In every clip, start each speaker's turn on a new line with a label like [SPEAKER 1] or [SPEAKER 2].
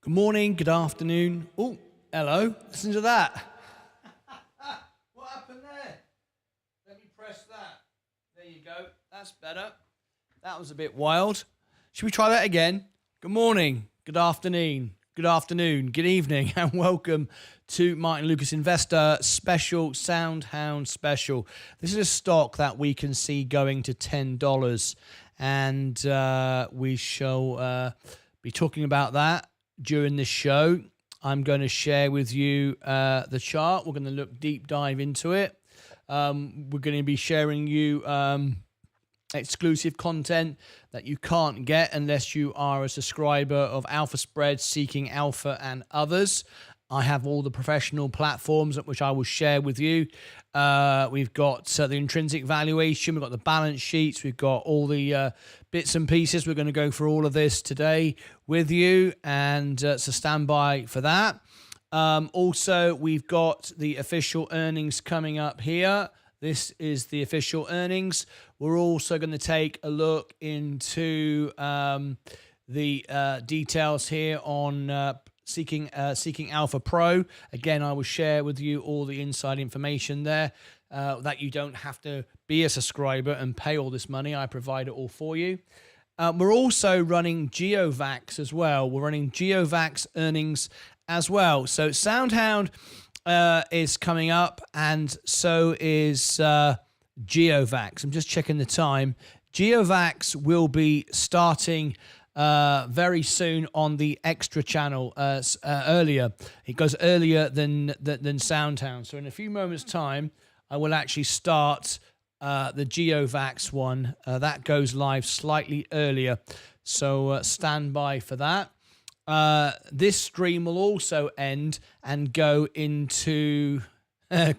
[SPEAKER 1] Good morning, good afternoon. Oh, hello. Listen to that. What happened there? Let me press that. There you go. That's better. That was a bit wild. Should we try that again? Good morning, good afternoon, good evening, and welcome to Martyn Lucas Investor Special, SoundHound Special. This is a stock that we can see going to $10, and we shall be talking about that during this show. I'm going to share with you the chart. We're going to look deep dive into it. We're going to be sharing you exclusive content that you can't get unless you are a subscriber of Alpha Spread, Seeking Alpha, and others. I have all the professional platforms which I will share with you. We've got the intrinsic valuation, we've got the balance sheets, we've got all the bits and pieces. We're going to go through all of this today with you, and so stand by for that. Also, we've got the official earnings coming up here. This is the official earnings. We're also going to take a look into the details here on Seeking Alpha Pro. Again, I will share with you all the inside information there, that you don't have to be a subscriber and pay all this money. I provide it all for you. We're also running GeoVax as well. We're running GeoVax earnings as well. So SoundHound is coming up, and so is GeoVax. I'm just checking the time. GeoVax will be starting very soon on the extra channel earlier. It goes earlier than SoundHound. So in a few moments' time, I will actually start the GeoVax one. That goes live slightly earlier. So stand by for that. This stream will also end and go into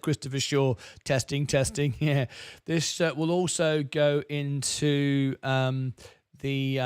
[SPEAKER 1] Christopher Shaw testing. Yeah, this will also go into the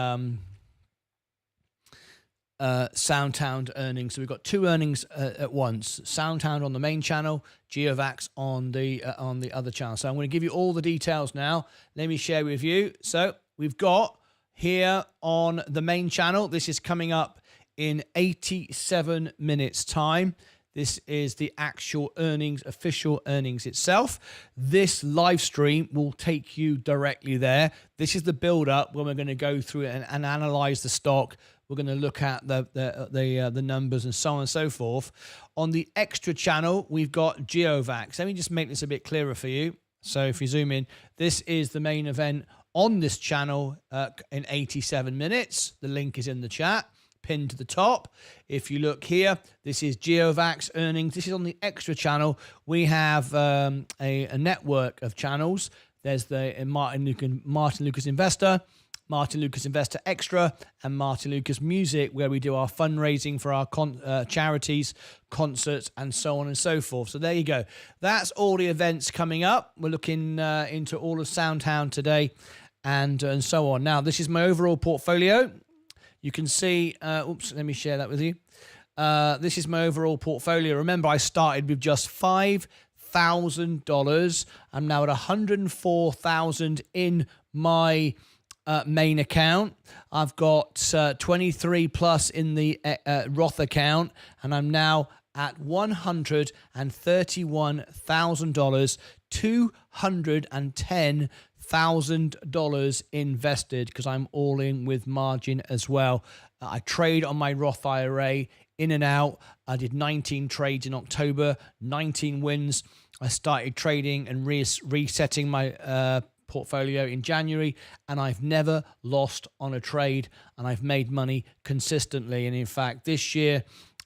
[SPEAKER 1] SoundHound earnings. So we've got two earnings at once: SoundHound on the main channel, GeoVax on the other channel. So I'm going to give you all the details now. Let me share with you. So we've got here on the main channel, this is coming up in 87 minutes time. This is the actual earnings, official earnings itself. This live stream will take you directly there. This is the build up when we're going to go through it and analyze the stock. We're going to look at the numbers and so on and so forth. On the extra channel, we've got GeoVax. Let me just make this a bit clearer for you. So if you zoom in, this is the main event on this channel in 87 minutes. The link is in the chat, pinned to the top. If you look here, this is GeoVax earnings. This is on the extra channel. We have a network of channels. There's the Martyn Lucas Investor, Martyn Lucas Investor Extra, and Martyn Lucas Music, where we do our fundraising for our charities, concerts, and so on and so forth. So there you go. That's all the events coming up. We're looking into all of SoundHound today, and so on. Now, this is my overall portfolio. You can see, oops, let me share that with you. This is my overall portfolio. Remember, I started with just $5,000. I'm now at $104,000 in my main account. I've got 23 plus in the Roth account, and I'm now at $131,000, $210,000 invested, because I'm all in with margin as well. I trade on my Roth IRA in and out. I did 19 trades in October, 19 wins. I started trading and resetting my portfolio in January, and I've never lost on a trade, and I've made money consistently. And in fact, this year,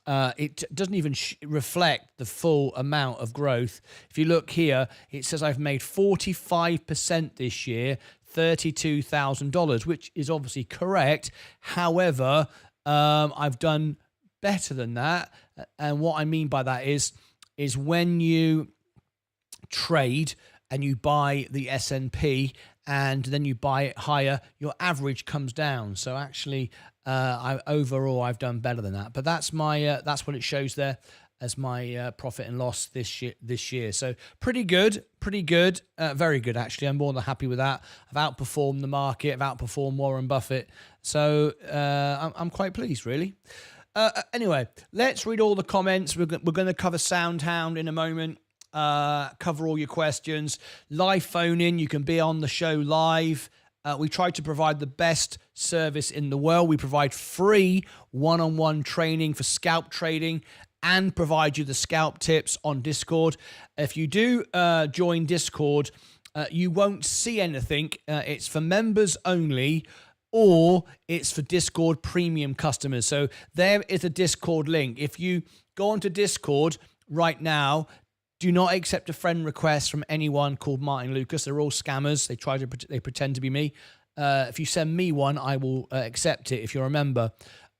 [SPEAKER 1] it doesn't even reflect the full amount of growth. If you look here, it says I've made 45% this year, $32,000, which is obviously correct. However, I've done better than that. And what I mean by that is when you trade and you buy the S&P and then you buy it higher, your average comes down. So actually, overall, I've done better than that. But that's my that's what it shows there as my profit and loss this year. So pretty good, very good actually. I'm more than happy with that. I've outperformed the market. I've outperformed Warren Buffett. So I'm quite pleased, really. Anyway, let's read all the comments. We're going to cover SoundHound in a moment. Cover all your questions. Live phone in. You can be on the show live. We try to provide the best service in the world. We provide free one-on-one training for scalp trading and provide you the scalp tips on Discord. If you do join Discord, you won't see anything. It's for members only, or it's for Discord premium customers. So there is a Discord link. If you go onto Discord right now, do not accept a friend request from anyone called Martyn Lucas. They're all scammers. They pretend to be me. If you send me one, I will accept it if you're a member.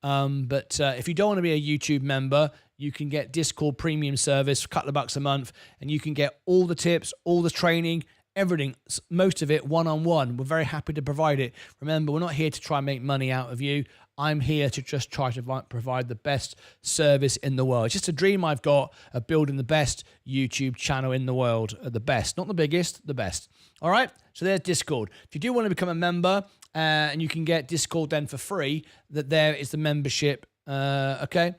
[SPEAKER 1] But if you don't want to be a YouTube member, you can get Discord premium service for a couple of bucks a month, and you can get all the tips, all the training, everything, most of it one-on-one. We're very happy to provide it. Remember, we're not here to try and make money out of you. I'm here to just try to provide the best service in the world. It's just a dream I've got of building the best YouTube channel in the world. The best, not the biggest, the best. All right, so there's Discord. If you do want to become a member, and you can get Discord then for free, there is the membership, okay?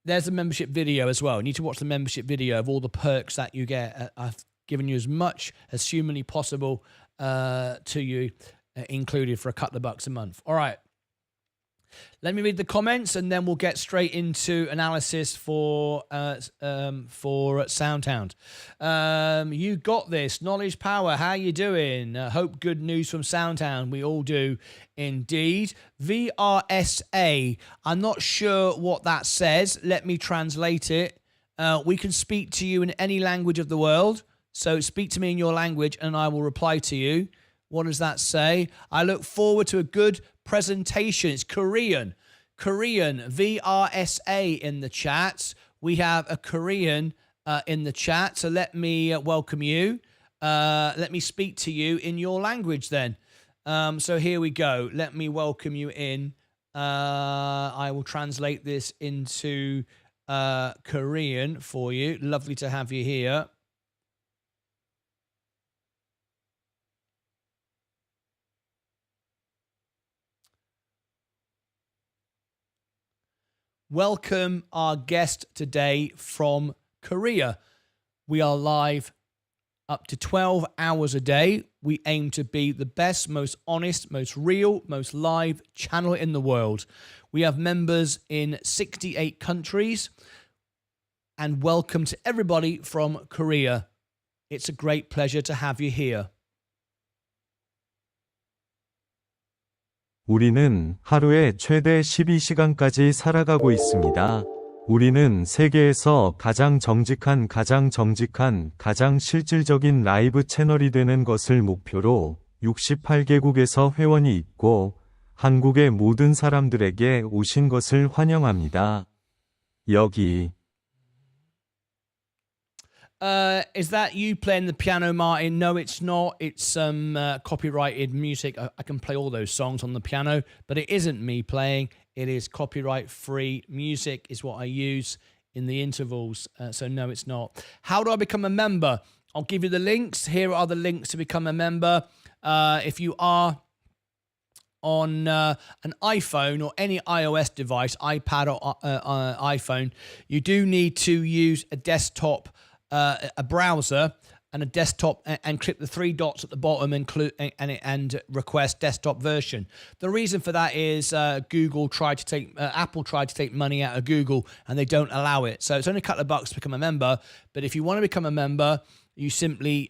[SPEAKER 1] There's a membership video as well. You need to watch the membership video of all the perks that you get. I've given you as much as humanly possible to you, included for a couple of bucks a month. All right. Let me read the comments, and then we'll get straight into analysis for SoundHound. You got this. Knowledge Power, how you doing? Hope good news from SoundHound. We all do indeed. VRSA, I'm not sure what that says. Let me translate it. We can speak to you in any language of the world. So speak to me in your language, and I will reply to you. What does that say? I look forward to a good presentation. It's Korean. Korean, VRSA in the chat. We have a Korean in the chat. So let me welcome you. Let me speak to you in your language then. So here we go. Let me welcome you in. I will translate this into Korean for you. Lovely to have you here. Welcome our guest today from Korea. We are live up to 12 hours a day. We aim to be the best, most honest, most real, most live channel in the world. We have members in 68 countries. And welcome to everybody from Korea. It's a great pleasure to have you here.
[SPEAKER 2] 우리는 하루에 최대 12시간까지 살아가고 있습니다. 우리는 세계에서 가장 정직한, 가장 실질적인 라이브 채널이 되는 것을 목표로 68개국에서 회원이 있고 한국의 모든 사람들에게 오신 것을 환영합니다. 여기
[SPEAKER 1] Is that you playing the piano, Martyn? No, it's not. It's some copyrighted music. I can play all those songs on the piano, but it isn't me playing. It is copyright-free music is what I use in the intervals. So no, it's not. How do I become a member? I'll give you the links. Here are the links to become a member. If you are on an iPhone or any iOS device, iPad or iPhone, you do need to use a desktop a browser and a desktop, and click the three dots at the bottom and request desktop version. The reason for that is Apple tried to take money out of Google, and they don't allow it. So it's only a couple of bucks to become a member. But if you want to become a member, you simply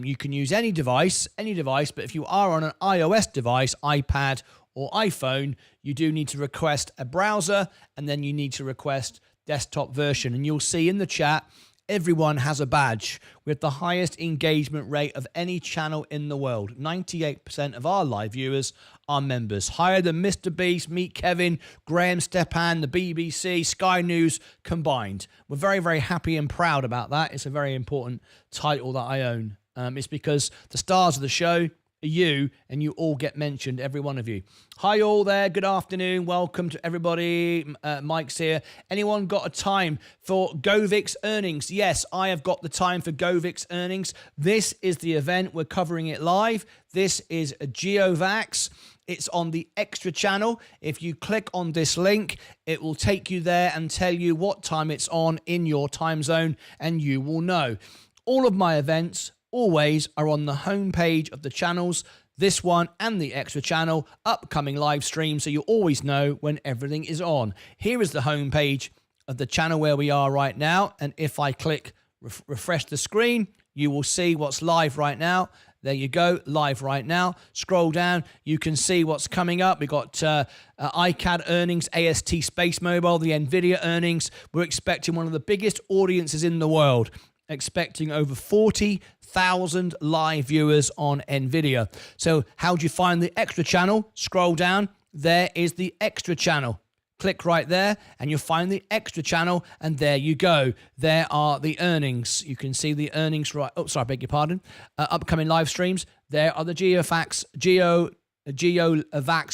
[SPEAKER 1] you can use any device. But if you are on an iOS device, iPad or iPhone, you do need to request a browser, and then you need to request desktop version. And you'll see in the chat, everyone has a badge. We have the highest engagement rate of any channel in the world. 98% of our live viewers are members. Higher than Mr. Beast, Meet Kevin, Graham Stepan, the BBC, Sky News combined. We're very, very happy and proud about that. It's a very important title that I own. It's because the stars of the show, you, and you all get mentioned, every one of you. Hi all there, good afternoon, welcome to everybody. Mike's here. Anyone got a time for Govix earnings? Yes, I have got the time for Govix earnings. This is the event, we're covering it live. This is a GeoVax. It's on the extra channel. If you click on this link, it will take you there and tell you what time it's on in your time zone, and you will know. All of my events always are on the homepage of the channels, this one and the extra channel, upcoming live stream, so you always know when everything is on. Here is the homepage of the channel where we are right now, and if I click refresh the screen, you will see what's live right now. There you go, live right now. Scroll down, you can see what's coming up. We've got iCAD earnings, AST Space Mobile, the NVIDIA earnings. We're expecting one of the biggest audiences in the world, expecting over 40,000 live viewers on NVIDIA. So how do you find the extra channel? Scroll down, there is the extra channel. Click right there and you'll find the extra channel, and there you go. There are the earnings. You can see the earnings right. Oh, sorry, I beg your pardon. Upcoming live streams. There are the GeoVax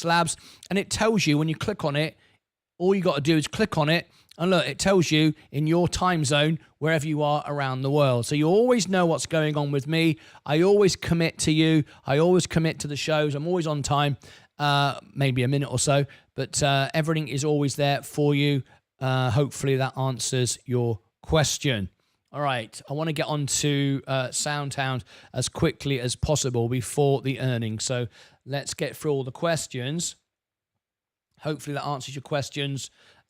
[SPEAKER 1] labs, and it tells you when you click on it, all you got to do is click on it, and look, it tells you in your time zone, wherever you are around the world. So you always know what's going on with me. I always commit to you. I always commit to the shows. I'm always on time, maybe a minute or so, but everything is always there for you. Hopefully that answers your question. All right, I want to get on to SoundHound as quickly as possible before the earnings. So let's get through all the questions. Hopefully that answers your questions.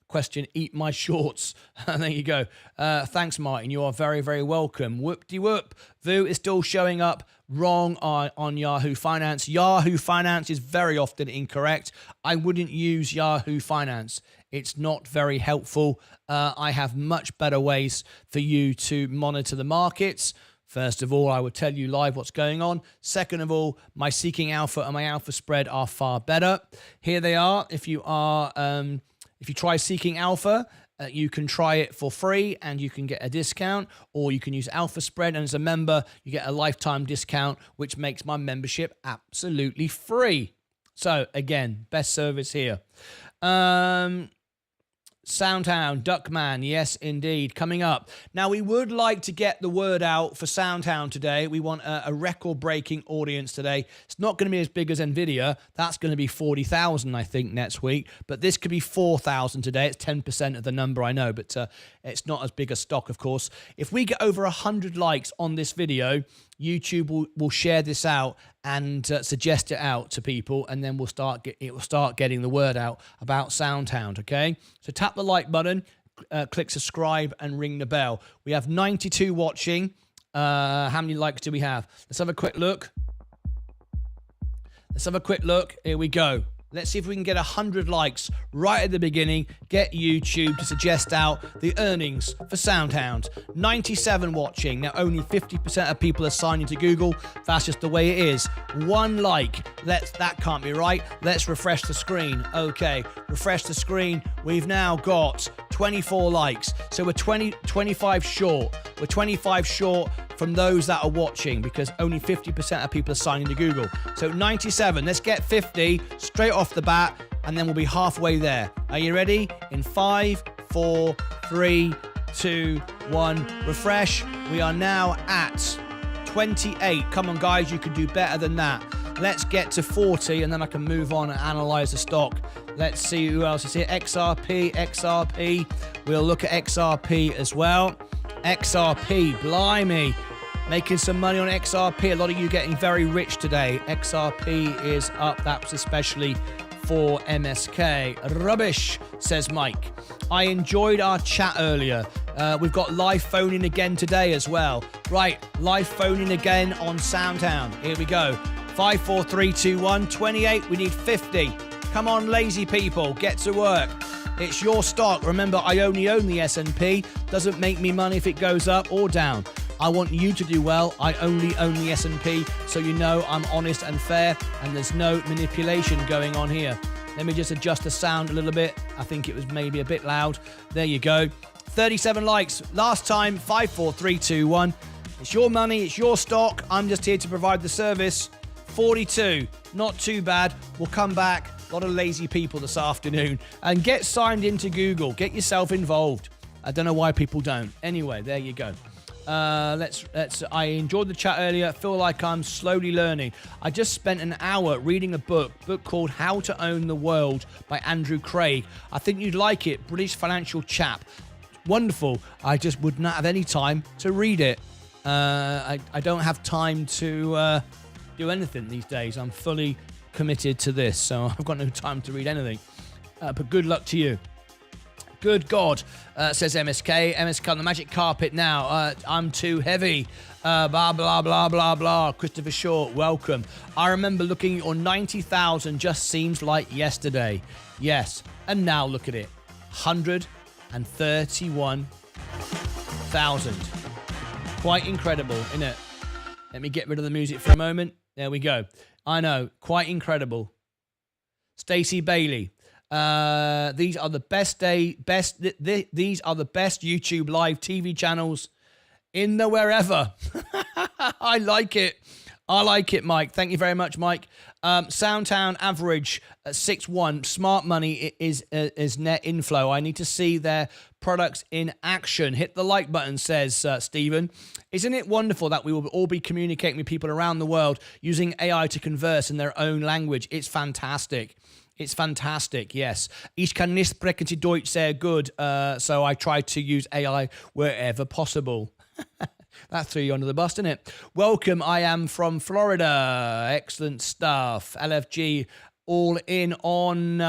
[SPEAKER 1] Question, eat my shorts. There you go. Thanks, Martyn. You are very, very welcome. Whoop-de-whoop. Vu is still showing up wrong on Yahoo Finance. Yahoo Finance is very often incorrect. I wouldn't use Yahoo Finance. It's not very helpful. I have much better ways for you to monitor the markets. First of all, I will tell you live what's going on. Second of all, my Seeking Alpha and my Alpha Spread are far better. Here they are. If you try Seeking Alpha, you can try it for free and you can get a discount, or you can use Alpha Spread, and as a member, you get a lifetime discount, which makes my membership absolutely free. So again, best service here. SoundHound, Duckman, yes, indeed, coming up. Now, we would like to get the word out for SoundHound today. We want a record-breaking audience today. It's not going to be as big as NVIDIA. That's going to be 40,000, I think, next week. But this could be 4,000 today. It's 10% of the number, I know, but it's not as big a stock, of course. If we get over 100 likes on this video, YouTube will share this out and suggest it out to people, and then it will start getting the word out about SoundHound, okay? So tap the like button, click subscribe, and ring the bell. We have 92 watching. How many likes do we have? Let's have a quick look. Here we go. Let's see if we can get 100 likes right at the beginning. Get YouTube to suggest out the earnings for SoundHound. 97 watching. Now, only 50% of people are signing to Google. That's just the way it is. One like. That can't be right. Let's refresh the screen. Okay, refresh the screen. We've now got 24 likes. So we're 25 short. We're 25 short from those that are watching, because only 50% of people are signing to Google. So 97, let's get 50 straight off the bat, and then we'll be halfway there. Are you ready? In 5, 4, 3, 2, 1, refresh. We are now at 28. Come on, guys, you can do better than that. Let's get to 40, and then I can move on and analyze the stock. Let's see who else is here. XRP. We'll look at XRP as well. XRP, blimey. Making some money on XRP. A lot of you getting very rich today. XRP is up. That's especially for MSK. Rubbish, says Mike. I enjoyed our chat earlier. We've got live phoning again today as well. Right, live phoning again on SoundHound. Here we go. 5, 4, 3, 2, 1. 28. We need 50. Come on, lazy people. Get to work. It's your stock. Remember, I only own the S&P. Doesn't make me money if it goes up or down. I want you to do well. I only own the S&P, so you know I'm honest and fair, and there's no manipulation going on here. Let me just adjust the sound a little bit. I think it was maybe a bit loud. There you go. 37 likes. Last time, 5, 4, 3, 2, 1. It's your money. It's your stock. I'm just here to provide the service. 42. Not too bad. We'll come back. A lot of lazy people this afternoon. And get signed into Google. Get yourself involved. I don't know why people don't. Anyway, there you go. Let's. I enjoyed the chat earlier. Feel like I'm slowly learning. I just spent an hour reading a book called How to Own the World by Andrew Craig. I think you'd like it. British financial chap. Wonderful. I just would not have any time to read it. I don't have time to do anything these days. I'm fully committed to this, so I've got no time to read anything. But good luck to you. Good God, says MSK. MSK on the magic carpet now. I'm too heavy. Blah, blah, blah, blah, blah. Christopher Short, welcome. I remember looking at your 90,000 just seems like yesterday. Yes, and now look at it. 131,000. Quite incredible, isn't it? Let me get rid of the music for a moment. There we go. I know, quite incredible. Stacey Bailey. These are the these are the best YouTube live TV channels in the wherever. I like it. I like it, Mike. Thank you very much, Mike. SoundHound average 6.1. Smart money is net inflow. I need to see their products in action. Hit the like button, says Stephen. Isn't it wonderful that we will all be communicating with people around the world using AI to converse in their own language? It's fantastic. It's fantastic, yes. Ich kann nicht sprechen Deutsch sehr gut, so I try to use AI wherever possible. That threw you under the bus, didn't it? Welcome, I am from Florida. Excellent stuff. LFG, all in on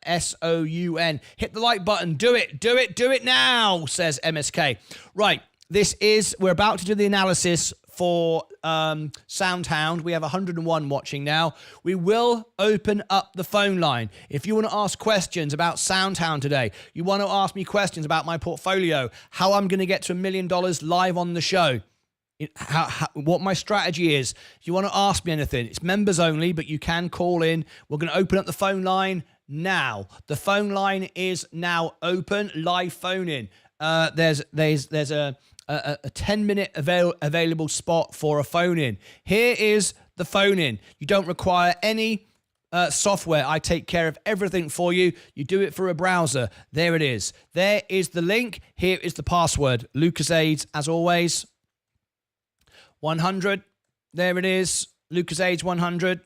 [SPEAKER 1] SOUN. Hit the like button. Do it now, says MSK. Right, we're about to do the analysis for SoundHound. We have 101 watching now. We will open up the phone line. If you want to ask questions about SoundHound today, you want to ask me questions about my portfolio, how I'm going to get to $1 million live on the show, what my strategy is. If you want to ask me anything, it's members only, but you can call in. We're going to open up the phone line now. The phone line is now open. Live phone in. There's a 10-minute available spot for a phone-in. Here is the phone-in. You don't require any software. I take care of everything for you. You do it through a browser. There it is. There is the link. Here is the password. Lucas Aids, as always. 100. There it is. Lucas Aids 100.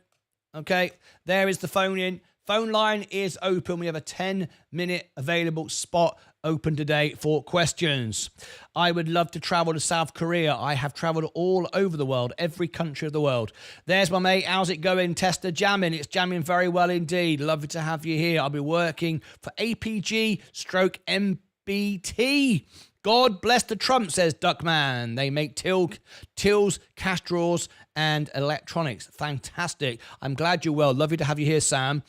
[SPEAKER 1] Okay. There is the phone-in. Phone line is open. We have a 10-minute available spot open today for questions. I would love to travel to South Korea. I have traveled all over the world, every country of the world. There's my mate. How's it going? Tester jamming. It's jamming very well indeed. Lovely to have you here. I'll be working for APG stroke MBT. God bless the Trump, says Duckman. They make tills, cash drawers, and electronics. Fantastic. I'm glad you're well. Lovely to have you here, Sam.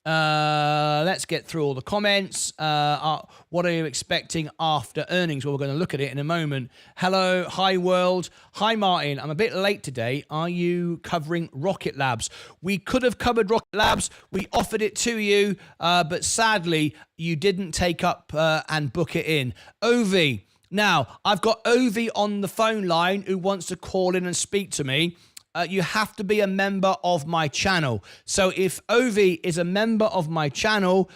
[SPEAKER 1] Let's get through all the comments. What are you expecting after earnings? Well, we're going to look at it in a moment. Hello, hi world. Hi Martyn. I'm a bit late today. Are you covering Rocket Labs? We could have covered Rocket Labs. We offered it to you, but sadly you didn't take up and book it in. Ovi. Now, I've got Ovi on the phone line who wants to call in and speak to me. You have to be a member of my channel. So if Ovi is a member of my channel,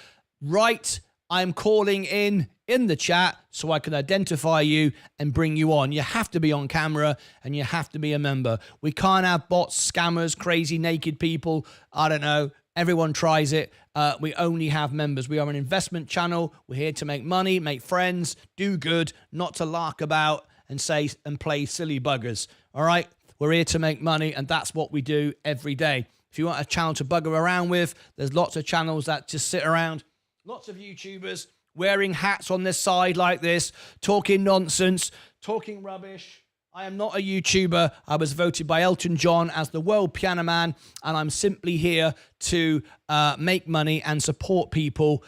[SPEAKER 1] I'm calling in the chat so I can identify you and bring you on. You have to be on camera and you have to be a member. We can't have bots, scammers, crazy naked people. I don't know. Everyone tries it. We only have members. We are an investment channel. We're here to make money, make friends, do good, not to lark about and say and play silly buggers. All right? We're here to make money, and that's what we do every day. If you want a channel to bugger around with, there's lots of channels that just sit around. Lots of YouTubers wearing hats on their side like this, talking nonsense, talking rubbish. I am not a YouTuber. I was voted by Elton John as the world piano man, and I'm simply here to make money and support people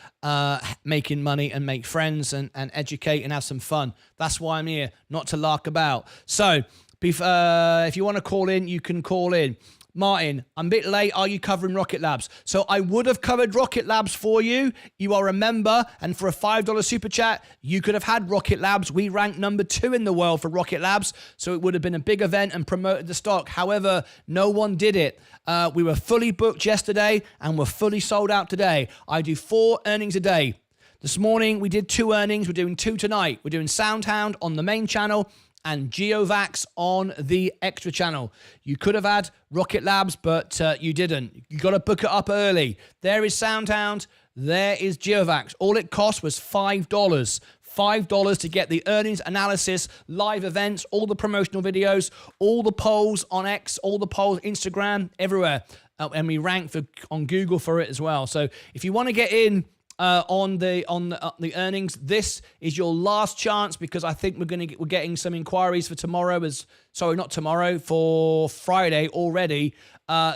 [SPEAKER 1] making money and make friends and educate and have some fun. That's why I'm here, not to lark about. So, if you want to call in, you can call in. Martyn, I'm a bit late. Are you covering Rocket Labs? So I would have covered Rocket Labs for you. You are a member, and for a $5 super chat, you could have had Rocket Labs. We ranked number 2 in the world for Rocket Labs, so it would have been a big event and promoted the stock. However, no one did it. We were fully booked yesterday, and we're fully sold out today. I do 4 earnings a day. This morning, we did 2 earnings. We're doing 2 tonight. We're doing SoundHound on the main channel and GeoVax on the extra channel. You could have had Rocket Labs, but you didn't. You got to book it up early. There is SoundHound. There is GeoVax. All it cost was $5. $5 to get the earnings analysis, live events, all the promotional videos, all the polls on X, all the polls, Instagram, everywhere. And we rank on Google for it as well. So if you want to get in on the earnings, this is your last chance, because I think we're getting some inquiries for tomorrow. Not tomorrow, for Friday already.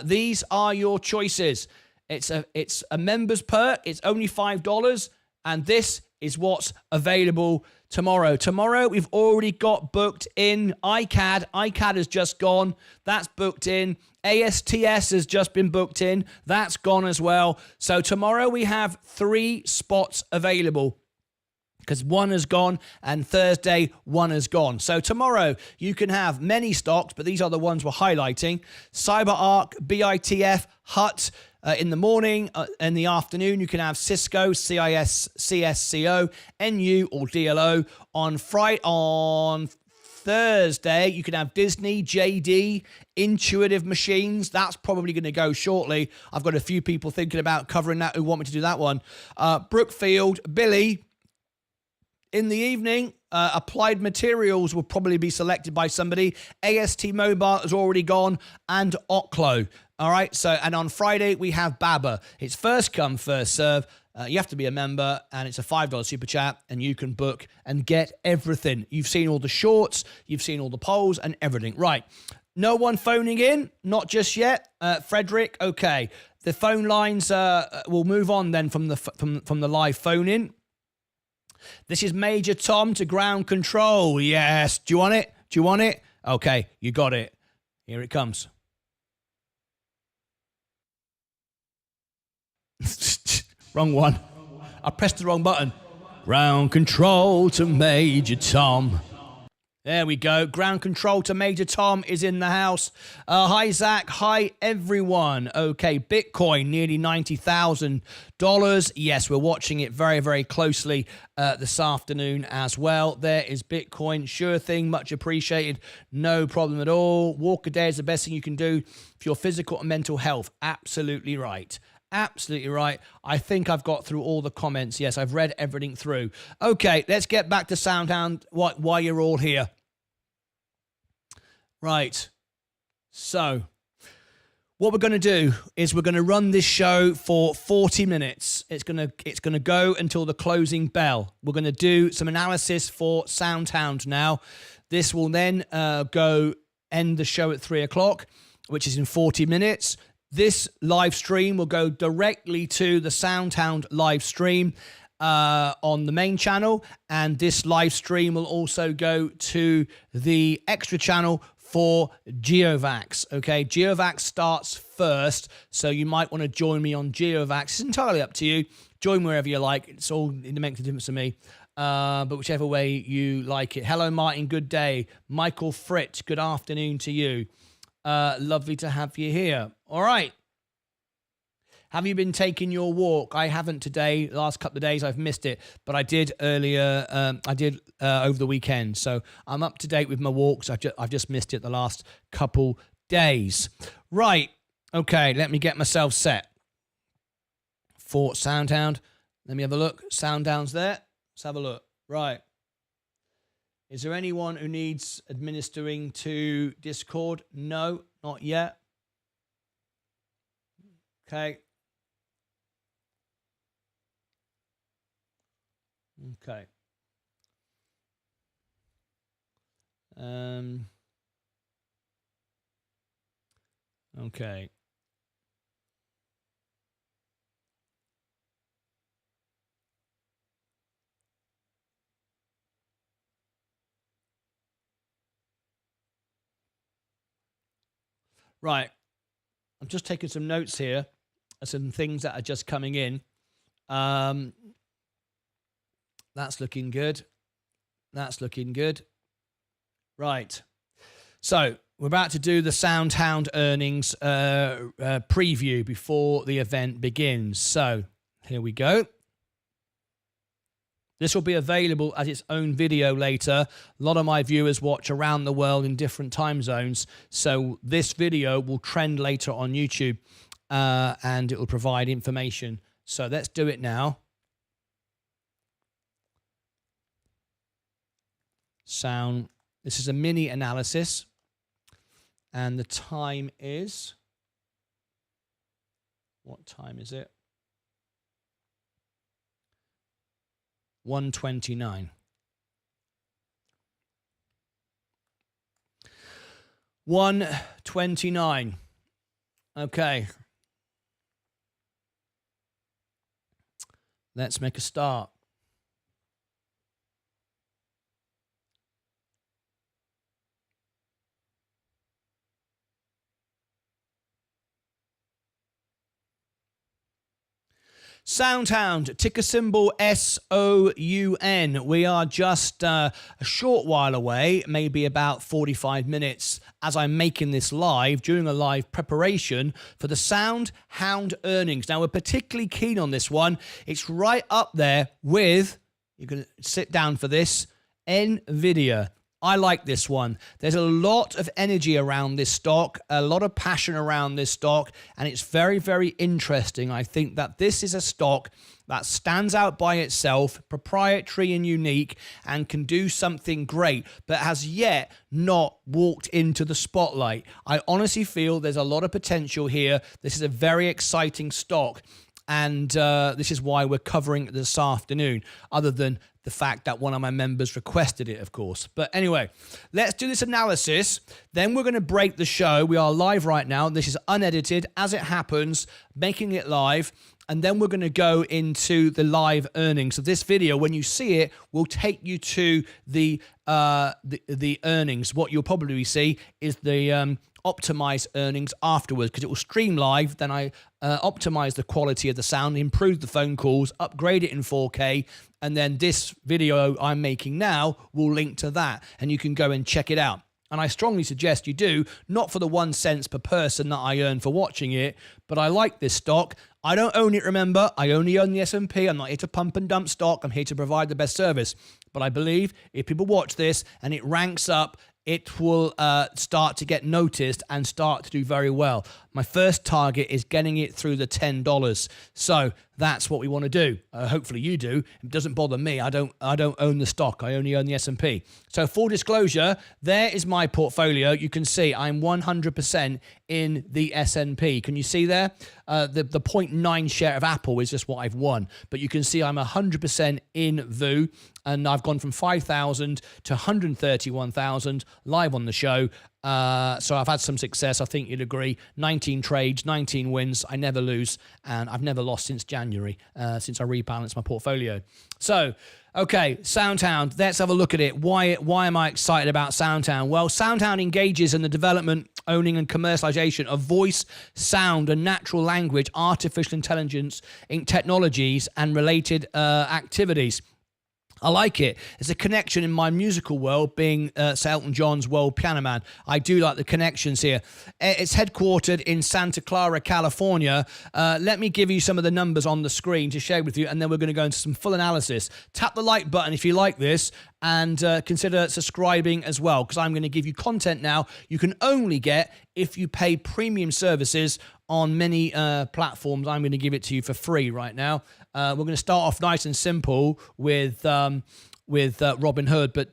[SPEAKER 1] These are your choices. It's a member's perk. It's only $5, and this is what's available tomorrow. Tomorrow we've already got booked in ICAD. ICAD has just gone. That's booked in. ASTS has just been booked in. That's gone as well. So tomorrow we have 3 spots available, because 1 has gone, and Thursday 1 has gone. So tomorrow you can have many stocks, but these are the ones we're highlighting. CyberArk, BITF, HUT. In the morning, in the afternoon, you can have Cisco, CIS, CSCO, NU, or DLO. On Thursday, you can have Disney, JD, Intuitive Machines. That's probably going to go shortly. I've got a few people thinking about covering that who want me to do that one. Brookfield, Billy. In the evening, Applied Materials will probably be selected by somebody. AST Mobile has already gone, and Oklo. All right, and on Friday, we have Baba. It's first come, first serve. You have to be a member, and it's a $5 super chat, and you can book and get everything. You've seen all the shorts, you've seen all the polls, and everything. Right, no one phoning in, not just yet. Frederick, okay. The phone lines, will move on then from the live phone in. This is Major Tom to ground control. Yes. Do you want it? Do you want it? Okay, you got it. Here it comes. Wrong one. I pressed the wrong button. Ground control to Major Tom. There we go. Ground control to Major Tom is in the house. Hi, Zach. Hi, everyone. Okay, Bitcoin, nearly $90,000. Yes, we're watching it very, very closely this afternoon as well. There is Bitcoin. Sure thing. Much appreciated. No problem at all. Walk a day is the best thing you can do for your physical and mental health. Absolutely right. Absolutely right. I think I've got through all the comments. Yes, I've read everything through. Okay, let's get back to SoundHound, why you're all here. Right. So, what we're going to do is we're going to run this show for 40 minutes. It's going to go until the closing bell. We're going to do some analysis for SoundHound now. This will then end the show at 3 o'clock, which is in 40 minutes. This live stream will go directly to the SoundHound live stream on the main channel, and this live stream will also go to the extra channel for GeoVax. Okay, GeoVax starts first, so you might want to join me on GeoVax. It's entirely up to you. Join wherever you like. It makes a difference to me. But whichever way you like it. Hello, Martyn. Good day. Michael Fritz. Good afternoon to you. Lovely to have you here. All right. Have you been taking your walk? I haven't today. The last couple of days I've missed it, but I did earlier. I did over the weekend, so I'm up to date with my walks. I've just missed it the last couple days. Right. Okay. Let me get myself set for SoundHound. Let me have a look. SoundHound's there. Let's have a look. Right. Is there anyone who needs administering to Discord? No, not yet. Okay. Okay. Okay. Right. I'm just taking some notes here, some things that are just coming in. That's looking good. That's looking good. Right. So we're about to do the SoundHound earnings preview before the event begins. So here we go. This will be available as its own video later. A lot of my viewers watch around the world in different time zones. So this video will trend later on YouTube and it will provide information. So let's do it now. SOUN. This is a mini analysis. And the time is... What time is it? 1:29. 1:29. Okay. Let's make a start. SoundHound, ticker symbol SOUN. We are just a short while away, maybe about 45 minutes, as I'm making this live, during a live preparation for the SoundHound earnings. Now, we're particularly keen on this one. It's right up there with, you're going to sit down for this, NVIDIA. I like this one. There's a lot of energy around this stock, a lot of passion around this stock, and it's very, very interesting. I think that this is a stock that stands out by itself, proprietary and unique, and can do something great, but has yet not walked into the spotlight. I honestly feel there's a lot of potential here. This is a very exciting stock, and this is why we're covering it this afternoon, other than the fact that one of my members requested it, of course. But anyway, let's do this analysis. Then we're going to break the show. We are live right now. This is unedited as it happens, making it live. And then we're going to go into the live earnings. So this video, when you see it, will take you to the earnings. What you'll probably see is the optimize earnings afterwards, because it will stream live. Then I optimize the quality of the sound, improve the phone calls, upgrade it in 4K, and then this video I'm making now will link to that, and you can go and check it out. And I strongly suggest you do, not for the 1 cent per person that I earn for watching it, but I like this stock. I don't own it, remember. I only own the S&P. I'm not here to pump and dump stock. I'm here to provide the best service. But I believe if people watch this and it ranks up, it will start to get noticed and start to do very well. My first target is getting it through the $10. So that's what we want to do. Hopefully you do. It doesn't bother me. I don't own the stock. I only own the S&P. So full disclosure, there is my portfolio. You can see I'm 100% in the S&P. Can you see there? The 0.9 share of Apple is just what I've won. But you can see I'm 100% in VU. And I've gone from 5,000 to 131,000 live on the show. So I've had some success. I think you'd agree. 19 trades, 19 wins. I never lose. And I've never lost since January, since I rebalanced my portfolio. So, okay, SoundHound. Let's have a look at it. Why am I excited about SoundHound? Well, SoundHound engages in the development, owning, and commercialization of voice, sound, and natural language, artificial intelligence, technologies, and related activities. I like it. There's a connection in my musical world, being Sir Elton John's World Piano Man. I do like the connections here. It's headquartered in Santa Clara, California. Let me give you some of the numbers on the screen to share with you, and then we're going to go into some full analysis. Tap the like button if you like this, and consider subscribing as well, because I'm going to give you content now you can only get if you pay premium services on many platforms. I'm going to give it to you for free right now. We're going to start off nice and simple with Robin Hood, but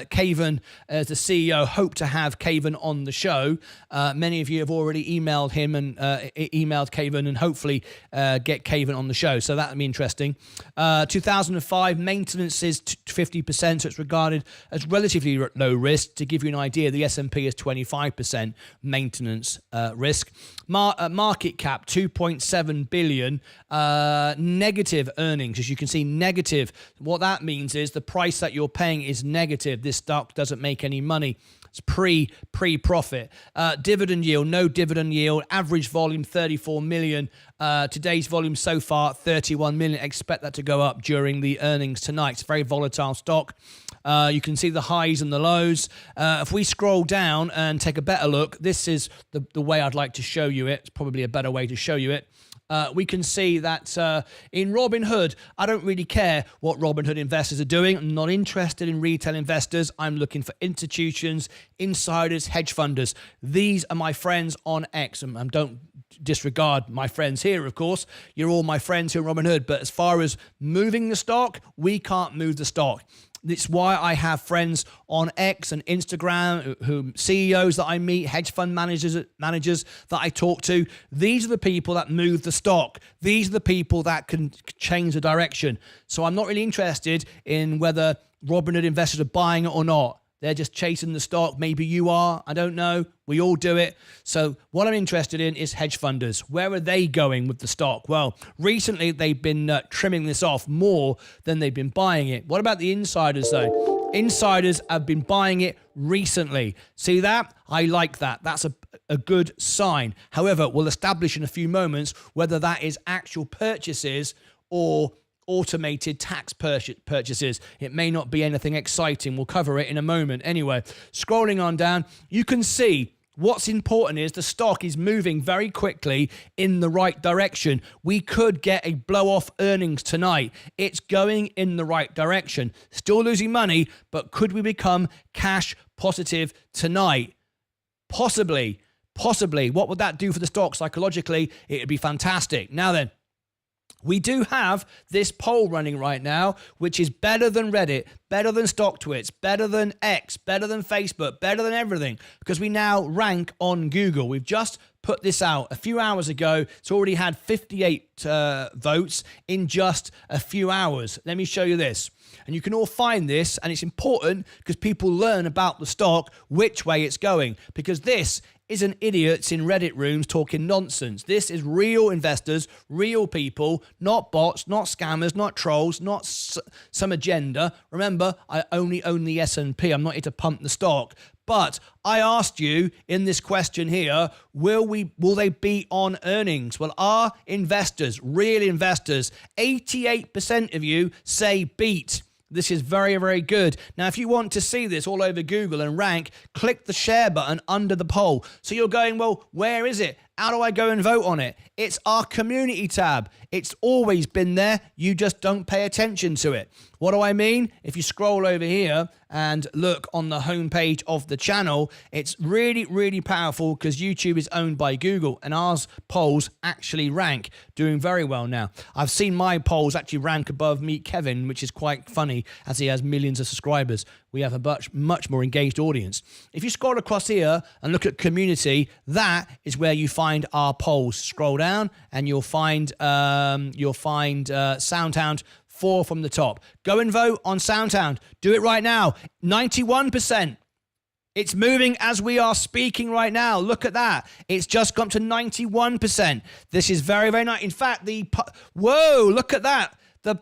[SPEAKER 1] Caven, as the CEO, hope to have Caven on the show. Many of you have already emailed him and emailed Caven, and hopefully get Caven on the show. So that'll be interesting. 2005 maintenance is 50%, so it's regarded as relatively low risk. To give you an idea, the S&P is 25% maintenance risk. Market cap 2.7 billion. Negative earnings, as you can see, negative. What that means is the price that you're paying is negative. This stock doesn't make any money. It's pre-profit. Dividend yield, no dividend yield. Average volume 34 million. Today's volume so far 31 million. Expect that to go up during the earnings tonight. It's a very volatile stock. You can see the highs and the lows. If we scroll down and take a better look, this is the way I'd like to show you it. It's probably a better way to show you it. We can see that in Robinhood, I don't really care what Robinhood investors are doing. I'm not interested in retail investors. I'm looking for institutions, insiders, hedge funders. These are my friends on X. And don't disregard my friends here, of course. You're all my friends here in Robinhood. But as far as moving the stock, we can't move the stock. It's why I have friends on X and Instagram, who CEOs that I meet, hedge fund managers that I talk to. These are the people that move the stock. These are the people that can change the direction. So I'm not really interested in whether Robinhood investors are buying it or not. They're just chasing the stock. Maybe you are. I don't know. We all do it. So what I'm interested in is hedge funders. Where are they going with the stock? Well, recently they've been trimming this off more than they've been buying it. What about the insiders though? Insiders have been buying it recently. See that? I like that. That's a good sign. However, we'll establish in a few moments whether that is actual purchases or automated tax purchases. It may not be anything exciting. We'll cover it in a moment. Anyway, scrolling on down, you can see what's important is the stock is moving very quickly in the right direction. We could get a blow-off earnings tonight. It's going in the right direction. Still losing money, but could we become cash positive tonight? Possibly. What would that do for the stock psychologically? It would be fantastic. Now then, we do have this poll running right now, which is better than Reddit, better than StockTwits, better than X, better than Facebook, better than everything, because we now rank on Google. We've just put this out a few hours ago. It's already had 58 votes in just a few hours. Let me show you this. And you can all find this, and it's important because people learn about the stock, which way it's going, because this isn't idiots in Reddit rooms talking nonsense. This is real investors, real people, not bots, not scammers, not trolls, not some agenda. Remember, I only own the S&P. I'm not here to pump the stock. But I asked you in this question here, will they beat on earnings? Well, our investors, real investors, 88% of you say beat. This is very, very good. Now, if you want to see this all over Google and rank, click the share button under the poll. So you're going, well, where is it? How do I go and vote on it? It's our community tab. It's always been there. You just don't pay attention to it. What do I mean? If you scroll over here and look on the homepage of the channel, it's really, really powerful because YouTube is owned by Google and ours polls actually rank, doing very well now. I've seen my polls actually rank above Meet Kevin, which is quite funny as he has millions of subscribers. We have a much more engaged audience. If you scroll across here and look at community, that is where you find our polls. Scroll down and you'll find SoundHound 4 from the top. Go and vote on SoundHound. Do it right now. 91%. It's moving as we are speaking right now. Look at that. It's just gone to 91%. This is very, very nice. In fact, whoa, look at that.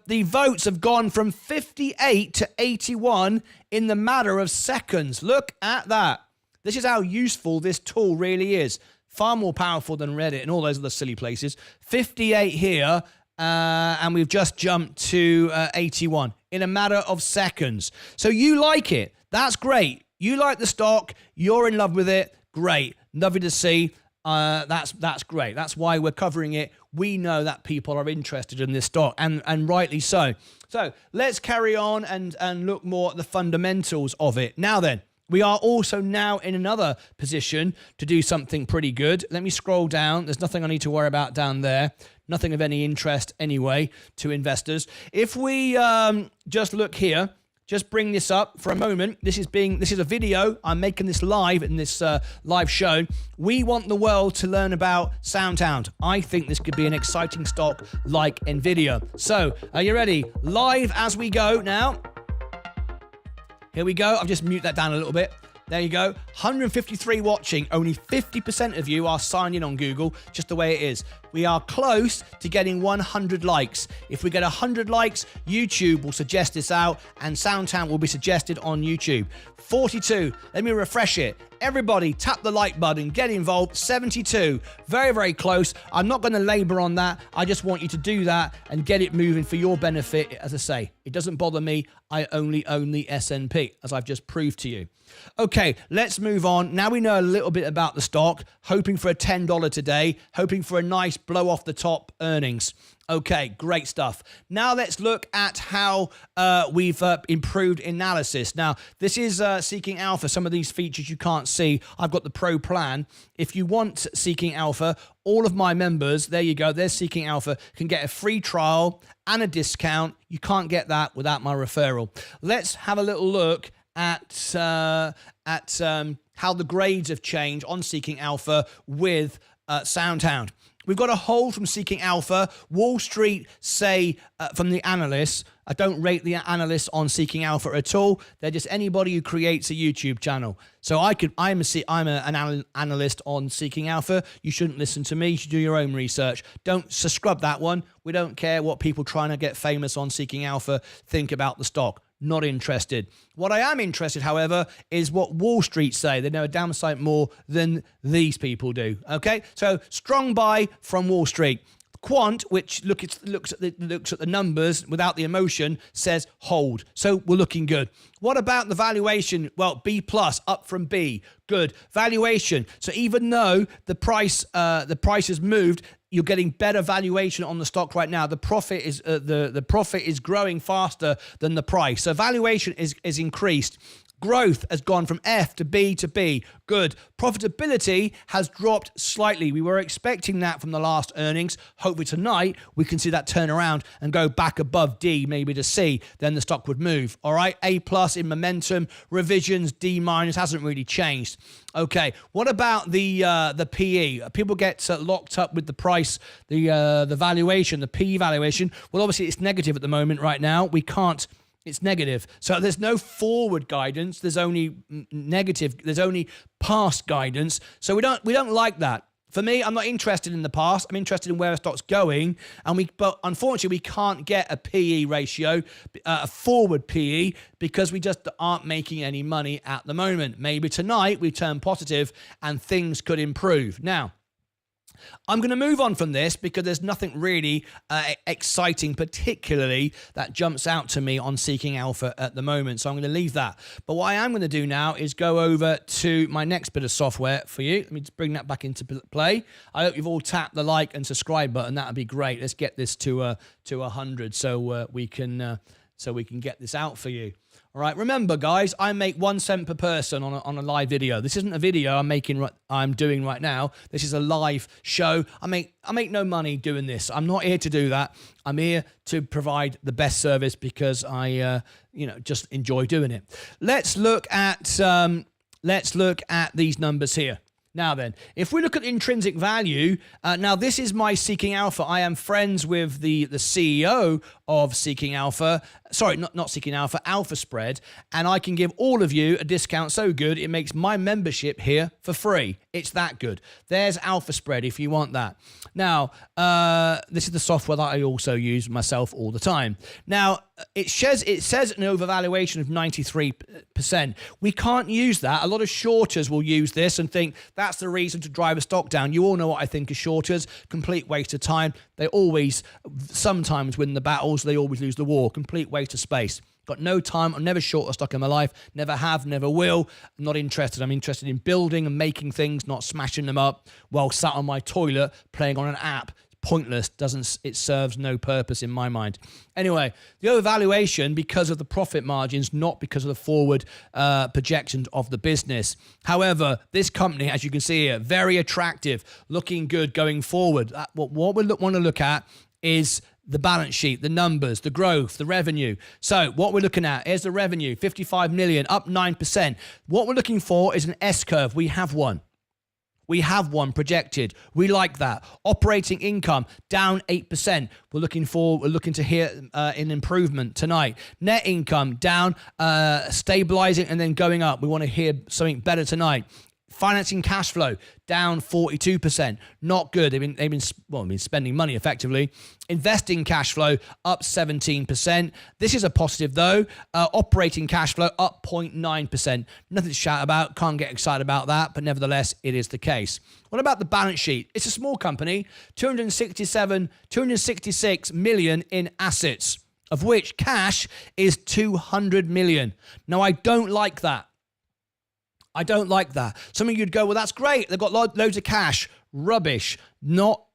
[SPEAKER 1] The votes have gone from 58 to 81 in the matter of seconds. Look at that. This is how useful this tool really is. Far more powerful than Reddit and all those other silly places. 58 here, and we've just jumped to 81 in a matter of seconds. So you like it. That's great. You like the stock. You're in love with it. Great. Lovely to see. That's great. That's why we're covering it. We know that people are interested in this stock, and rightly so. So let's carry on and look more at the fundamentals of it. Now then, we are also now in another position to do something pretty good. Let me scroll down. There's nothing I need to worry about down there. Nothing of any interest anyway to investors. If we just look here, just bring this up for a moment. This is a video. I'm making this live in this live show. We want the world to learn about SoundHound. I think this could be an exciting stock like Nvidia. So, are you ready? Live as we go now. Here we go. I'll just mute that down a little bit. There you go. 153 watching. Only 50% of you are signed in on Google, just the way it is. We are close to getting 100 likes. If we get 100 likes, YouTube will suggest this out and SoundHound will be suggested on YouTube. 42. Let me refresh it. Everybody tap the like button, get involved. 72. Very, very close. I'm not going to labor on that. I just want you to do that and get it moving for your benefit. As I say, it doesn't bother me. I only own the S&P, as I've just proved to you. Okay, let's move on. Now we know a little bit about the stock, hoping for a $10 today, hoping for a nice blow off the top earnings. Okay, great stuff. Now let's look at how we've improved analysis. Now, this is Seeking Alpha. Some of these features you can't see. I've got the Pro plan. If you want Seeking Alpha, all of my members, there you go, there's Seeking Alpha, can get a free trial and a discount. You can't get that without my referral. Let's have a little look at how the grades have changed on Seeking Alpha with SoundHound. We've got a hold from Seeking Alpha. Wall Street say from the analysts, I don't rate the analysts on Seeking Alpha at all. They're just anybody who creates a YouTube channel. So I'm an analyst on Seeking Alpha. You shouldn't listen to me. You should do your own research. Don't scrub that one. We don't care what people trying to get famous on Seeking Alpha think about the stock. Not interested. What I am interested, however, is what Wall Street say. They know a damn sight more than these people do. Okay, so strong buy from Wall Street. Quant, which looks at the numbers without the emotion, says hold. So we're looking good. What about the valuation? Well, B plus, up from B. Good valuation. So even though the price has moved, you're getting better valuation on the stock right now. The profit is the profit is growing faster than the price. So valuation is increased. Growth has gone from F to B to B. Good. Profitability has dropped slightly. We were expecting that from the last earnings. Hopefully tonight we can see that turn around and go back above D, maybe to C. Then the stock would move. All right. A plus in momentum. Revisions D minus hasn't really changed. Okay. What about the PE? People get locked up with the price, the valuation, the PE valuation. Well, obviously it's negative at the moment right now. We can't. It's negative. So there's no forward guidance. There's only negative. There's only past guidance. So we don't like that. For me, I'm not interested in the past. I'm interested in where a stock's going. But unfortunately, we can't get a PE ratio, a forward PE, because we just aren't making any money at the moment. Maybe tonight we turn positive and things could improve. Now, I'm going to move on from this because there's nothing really exciting, particularly that jumps out to me on Seeking Alpha at the moment. So I'm going to leave that. But what I am going to do now is go over to my next bit of software for you. Let me just bring that back into play. I hope you've all tapped the like and subscribe button. That would be great. Let's get this to 100 so we can get this out for you. All right. Remember, guys, I make 1 cent per person on a live video. This isn't a video I'm doing right now. This is a live show. I make no money doing this. I'm not here to do that. I'm here to provide the best service because I just enjoy doing it. Let's look at these numbers here. Now then, if we look at intrinsic value, now this is my Seeking Alpha. I am friends with the CEO of Seeking Alpha. Sorry, not Seeking Alpha, Alpha Spread. And I can give all of you a discount so good, it makes my membership here for free. It's that good. There's Alpha Spread if you want that. Now, this is the software that I also use myself all the time. Now, it says an overvaluation of 93%. We can't use that. A lot of shorters will use this and think that's the reason to drive a stock down. You all know what I think of shorters. Complete waste of time. They always, sometimes win the battles. They always lose the war. Complete waste of space. Got no time. I've never short a stock in my life. Never have, never will. I'm not interested. I'm interested in building and making things, not smashing them up while sat on my toilet playing on an app. Pointless. It serves no purpose in my mind. Anyway, the overvaluation because of the profit margins, not because of the forward projections of the business. However, this company, as you can see here, very attractive, looking good going forward. What we want to look at is the balance sheet, the numbers, the growth, the revenue. So what we're looking at is the revenue, 55 million, up 9%. What we're looking for is an S-curve. We have one. We have one projected. We like that. Operating income down 8%. We're looking to hear an improvement tonight. Net income down, stabilizing and then going up. We want to hear something better tonight. Financing cash flow down 42%. Not good. They've been spending money effectively. Investing cash flow up 17%. This is a positive though. Operating cash flow up 0.9%. Nothing to shout about. Can't get excited about that, but nevertheless, it is the case. What about the balance sheet? It's a small company. 266 million in assets, of which cash is 200 million. Now, I don't like that. I don't like that. Some of you'd go, well, that's great. They've got loads of cash. Rubbish. Not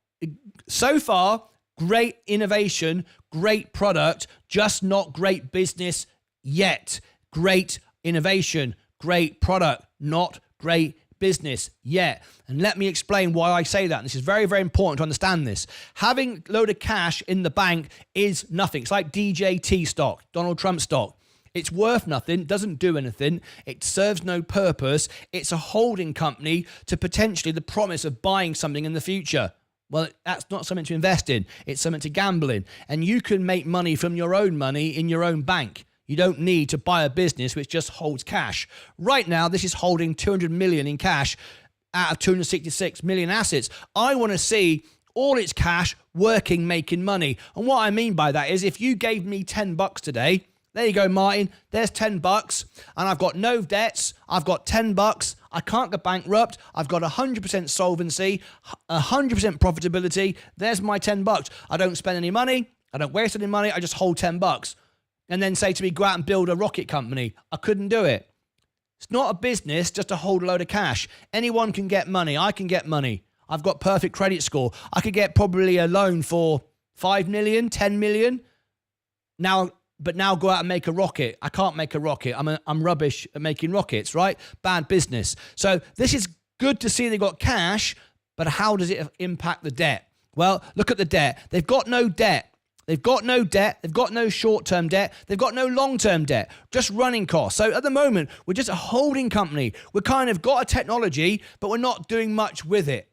[SPEAKER 1] so far. Great innovation, great product, just not great business yet. Great innovation, great product, not great business yet. And let me explain why I say that. And this is very, very important to understand this. Having a load of cash in the bank is nothing. It's like DJT stock, Donald Trump stock. It's worth nothing, doesn't do anything, it serves no purpose. It's a holding company to potentially the promise of buying something in the future. Well, that's not something to invest in, it's something to gamble in. And you can make money from your own money in your own bank. You don't need to buy a business which just holds cash. Right now, this is holding 200 million in cash out of 266 million assets. I want to see all its cash working, making money. And what I mean by that is if you gave me $10 today, there you go, Martyn. There's $10, and I've got no debts. I've got $10. I can't go bankrupt. I've got 100% solvency, 100% profitability. There's my $10. I don't spend any money. I don't waste any money. I just hold $10. And then say to me, go out and build a rocket company. I couldn't do it. It's not a business just to hold a load of cash. Anyone can get money. I can get money. I've got perfect credit score. I could get probably a loan for 5 million, 10 million. But now go out and make a rocket. I can't make a rocket. I'm rubbish at making rockets, right? Bad business. So this is good to see they've got cash, but how does it impact the debt? Well, look at the debt. They've got no debt. They've got no debt. They've got no short-term debt. They've got no long-term debt, just running costs. So at the moment, we're just a holding company. We've kind of got a technology, but we're not doing much with it.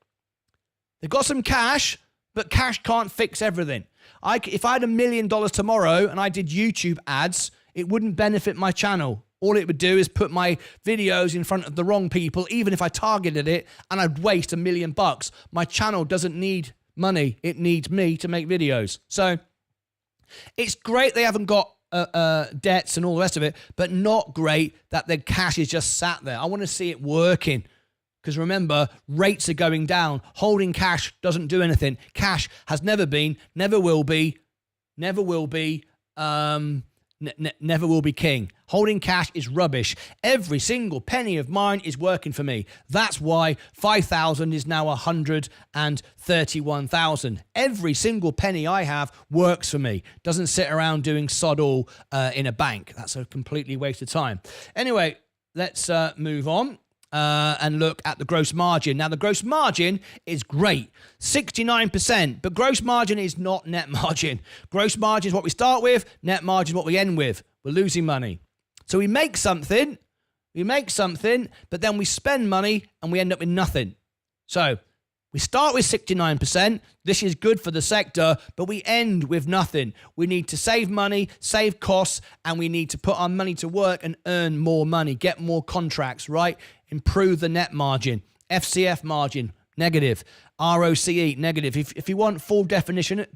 [SPEAKER 1] They've got some cash, but cash can't fix everything. If I had $1 million tomorrow and I did YouTube ads, it wouldn't benefit my channel. All it would do is put my videos in front of the wrong people, even if I targeted it, and I'd waste $1 million. My channel doesn't need money. It needs me to make videos. So it's great they haven't got debts and all the rest of it, but not great that their cash is just sat there. I want to see it working. Because remember, rates are going down. Holding cash doesn't do anything. Cash has never been, never will be king. Holding cash is rubbish. Every single penny of mine is working for me. That's why 5,000 is now 131,000. Every single penny I have works for me. Doesn't sit around doing sod all in a bank. That's a completely waste of time. Anyway, let's move on. And look at the gross margin. Now, the gross margin is great, 69%, but gross margin is not net margin. Gross margin is what we start with, net margin is what we end with. We're losing money. So we make something, but then we spend money and we end up with nothing. So we start with 69%. This is good for the sector, but we end with nothing. We need to save money, save costs, and we need to put our money to work and earn more money, get more contracts, right? Improve the net margin. FCF margin, negative. ROCE, negative. If you want full definition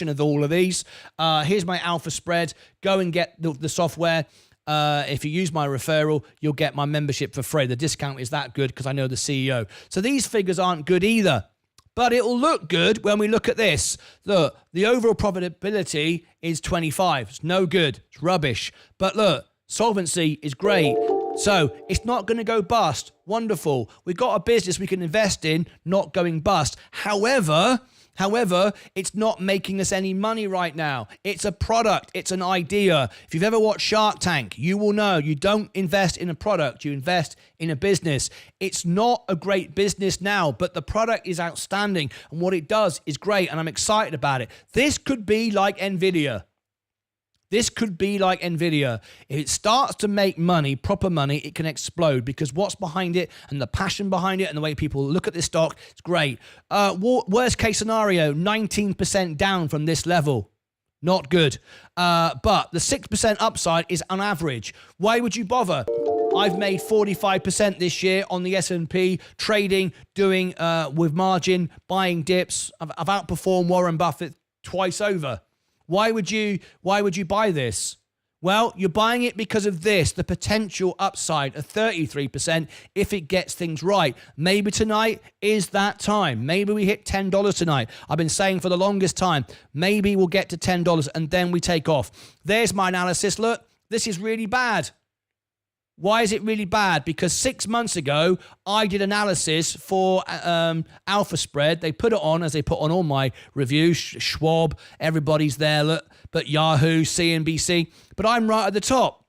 [SPEAKER 1] of all of these, here's my alpha spread. Go and get the software. If you use my referral, you'll get my membership for free. The discount is that good because I know the CEO. So these figures aren't good either, but it will look good when we look at this. Look, the overall profitability is 25. It's no good. It's rubbish. But look, solvency is great. So it's not going to go bust. Wonderful. We've got a business we can invest in, not going bust. However, it's not making us any money right now. It's a product. It's an idea. If you've ever watched Shark Tank, you will know you don't invest in a product. You invest in a business. It's not a great business now, but the product is outstanding. And what it does is great. And I'm excited about it. This could be like NVIDIA. This could be like NVIDIA. If it starts to make money, proper money, it can explode because what's behind it and the passion behind it and the way people look at this stock, it's great. Worst case scenario, 19% down from this level. Not good. But the 6% upside is on average. Why would you bother? I've made 45% this year on the S&P, trading, doing with margin, buying dips. I've outperformed Warren Buffett twice over. Why would you buy this? Well, you're buying it because of this, the potential upside of 33% if it gets things right. Maybe tonight is that time. Maybe we hit $10 tonight. I've been saying for the longest time, maybe we'll get to $10 and then we take off. There's my analysis. Look, this is really bad. Why is it really bad? Because 6 months ago, I did analysis for Alpha Spread. They put it on, as they put on all my reviews, Schwab, everybody's there, look, but Yahoo, CNBC. But I'm right at the top.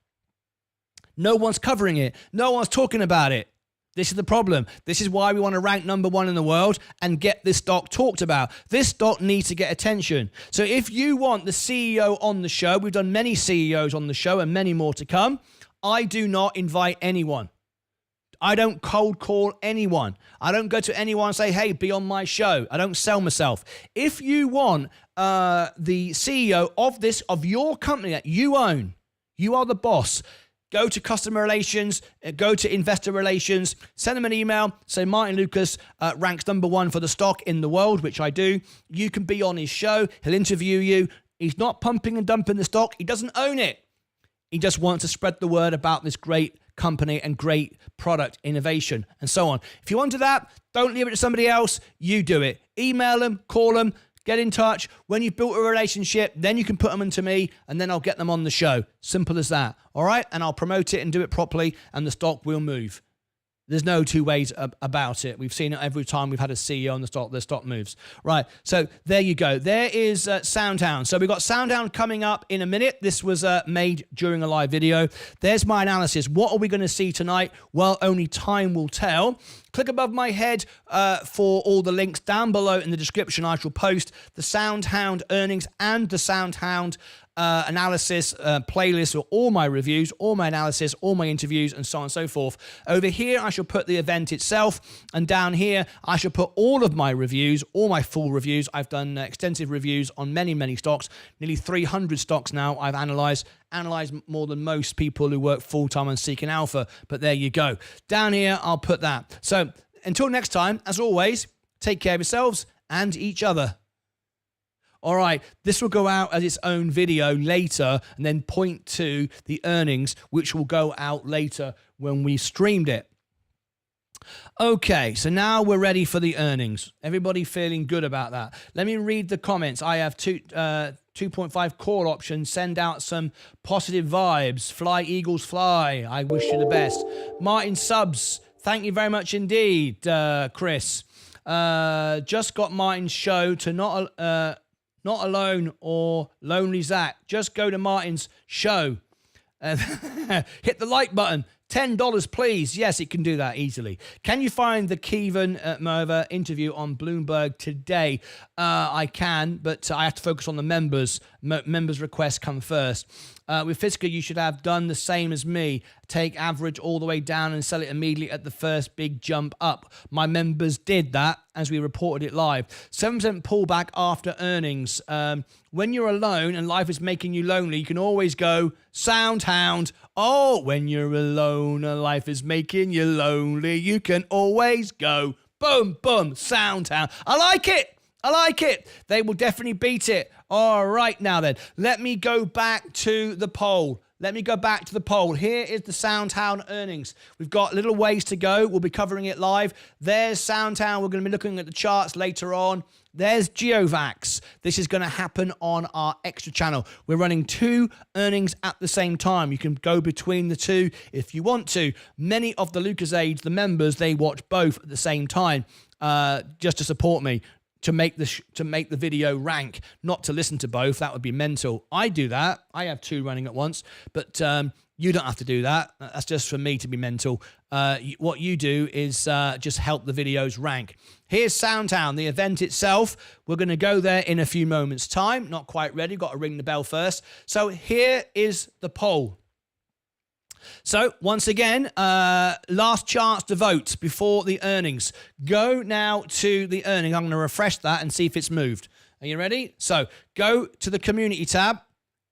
[SPEAKER 1] No one's covering it. No one's talking about it. This is the problem. This is why we want to rank #1 in the world and get this stock talked about. This stock needs to get attention. So if you want the CEO on the show, we've done many CEOs on the show and many more to come. I do not invite anyone. I don't cold call anyone. I don't go to anyone and say, hey, be on my show. I don't sell myself. If you want the CEO of your company that you own, you are the boss, go to customer relations, go to investor relations, send them an email, say Martyn Lucas ranks #1 for the stock in the world, which I do. You can be on his show. He'll interview you. He's not pumping and dumping the stock. He doesn't own it. He just wants to spread the word about this great company and great product innovation and so on. If you want to do that, don't leave it to somebody else. You do it. Email them, call them, get in touch. When you've built a relationship, then you can put them into me and then I'll get them on the show. Simple as that. All right? And I'll promote it and do it properly and the stock will move. There's no two ways about it. We've seen it every time we've had a CEO on the stock moves. Right, so there you go. There is SoundHound. So we've got SoundHound coming up in a minute. This was made during a live video. There's my analysis. What are we going to see tonight? Well, only time will tell. Click above my head for all the links. Down below in the description, I shall post the SoundHound earnings and the SoundHound analysis playlist for all my reviews, all my analysis, all my interviews, and so on and so forth. Over here, I shall put the event itself, and down here, I shall put all of my reviews, all my full reviews. I've done extensive reviews on many, many stocks, nearly 300 stocks now I've analyzed more than most people who work full-time on Seeking Alpha, but there you go. Down here, I'll put that. So until next time, as always, take care of yourselves and each other. All right, this will go out as its own video later and then point to the earnings, which will go out later when we streamed it. Okay, so now we're ready for the earnings. Everybody feeling good about that? Let me read the comments. I have 2.5 call options. Send out some positive vibes. Fly, Eagles, fly. I wish you the best. Martin subs. Thank you very much indeed, Chris. Just got Martin's show to Not Alone or Lonely Zach. Just go to Martin's show and hit the like button. $10, please. Yes, it can do that easily. Can you find the Kevin Merva interview on Bloomberg today? I can, but I have to focus on the members. Members' requests come first. With Fisker, you should have done the same as me. Take average all the way down and sell it immediately at the first big jump up. My members did that as we reported it live. 7% pullback after earnings. When you're alone and life is making you lonely, you can always go SoundHound. Oh, when you're alone and life is making you lonely, you can always go boom, boom, SoundHound. I like it. I like it. They will definitely beat it. All right, now then, let me go back to the poll. Here is the SoundHound earnings. We've got little ways to go. We'll be covering it live. There's SoundHound. We're going to be looking at the charts later on. There's GeoVax. This is going to happen on our extra channel. We're running 2 earnings at the same time. You can go between the 2 if you want to. Many of the Lucas Aids, the members, they watch both at the same time just to support me. To make the video rank, not to listen to both. That would be mental. I do that. I have 2 running at once, but you don't have to do that. That's just for me to be mental. What you do is just help the videos rank. Here's SoundHound, the event itself. We're going to go there in a few moments' time. Not quite ready. Got to ring the bell first. So here is the poll. So, once again, last chance to vote before the earnings. Go now to the earnings. I'm going to refresh that and see if it's moved. Are you ready? So, go to the community tab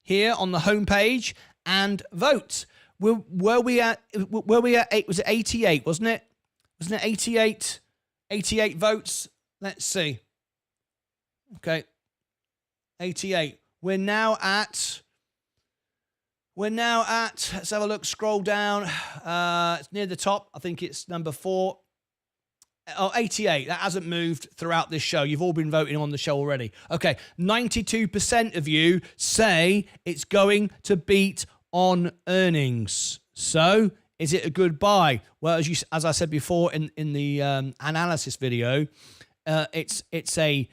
[SPEAKER 1] here on the home page and vote. were we at eight? Was it 88? Wasn't it? Wasn't it 88? 88 votes. Let's see. Okay, 88. We're now at. Let's have a look. Scroll down. It's near the top. I think it's number 4. Oh, 88. That hasn't moved throughout this show. You've all been voting on the show already. Okay, 92% of you say it's going to beat on earnings. So, is it a good buy? Well, as I said before in the analysis video, it's a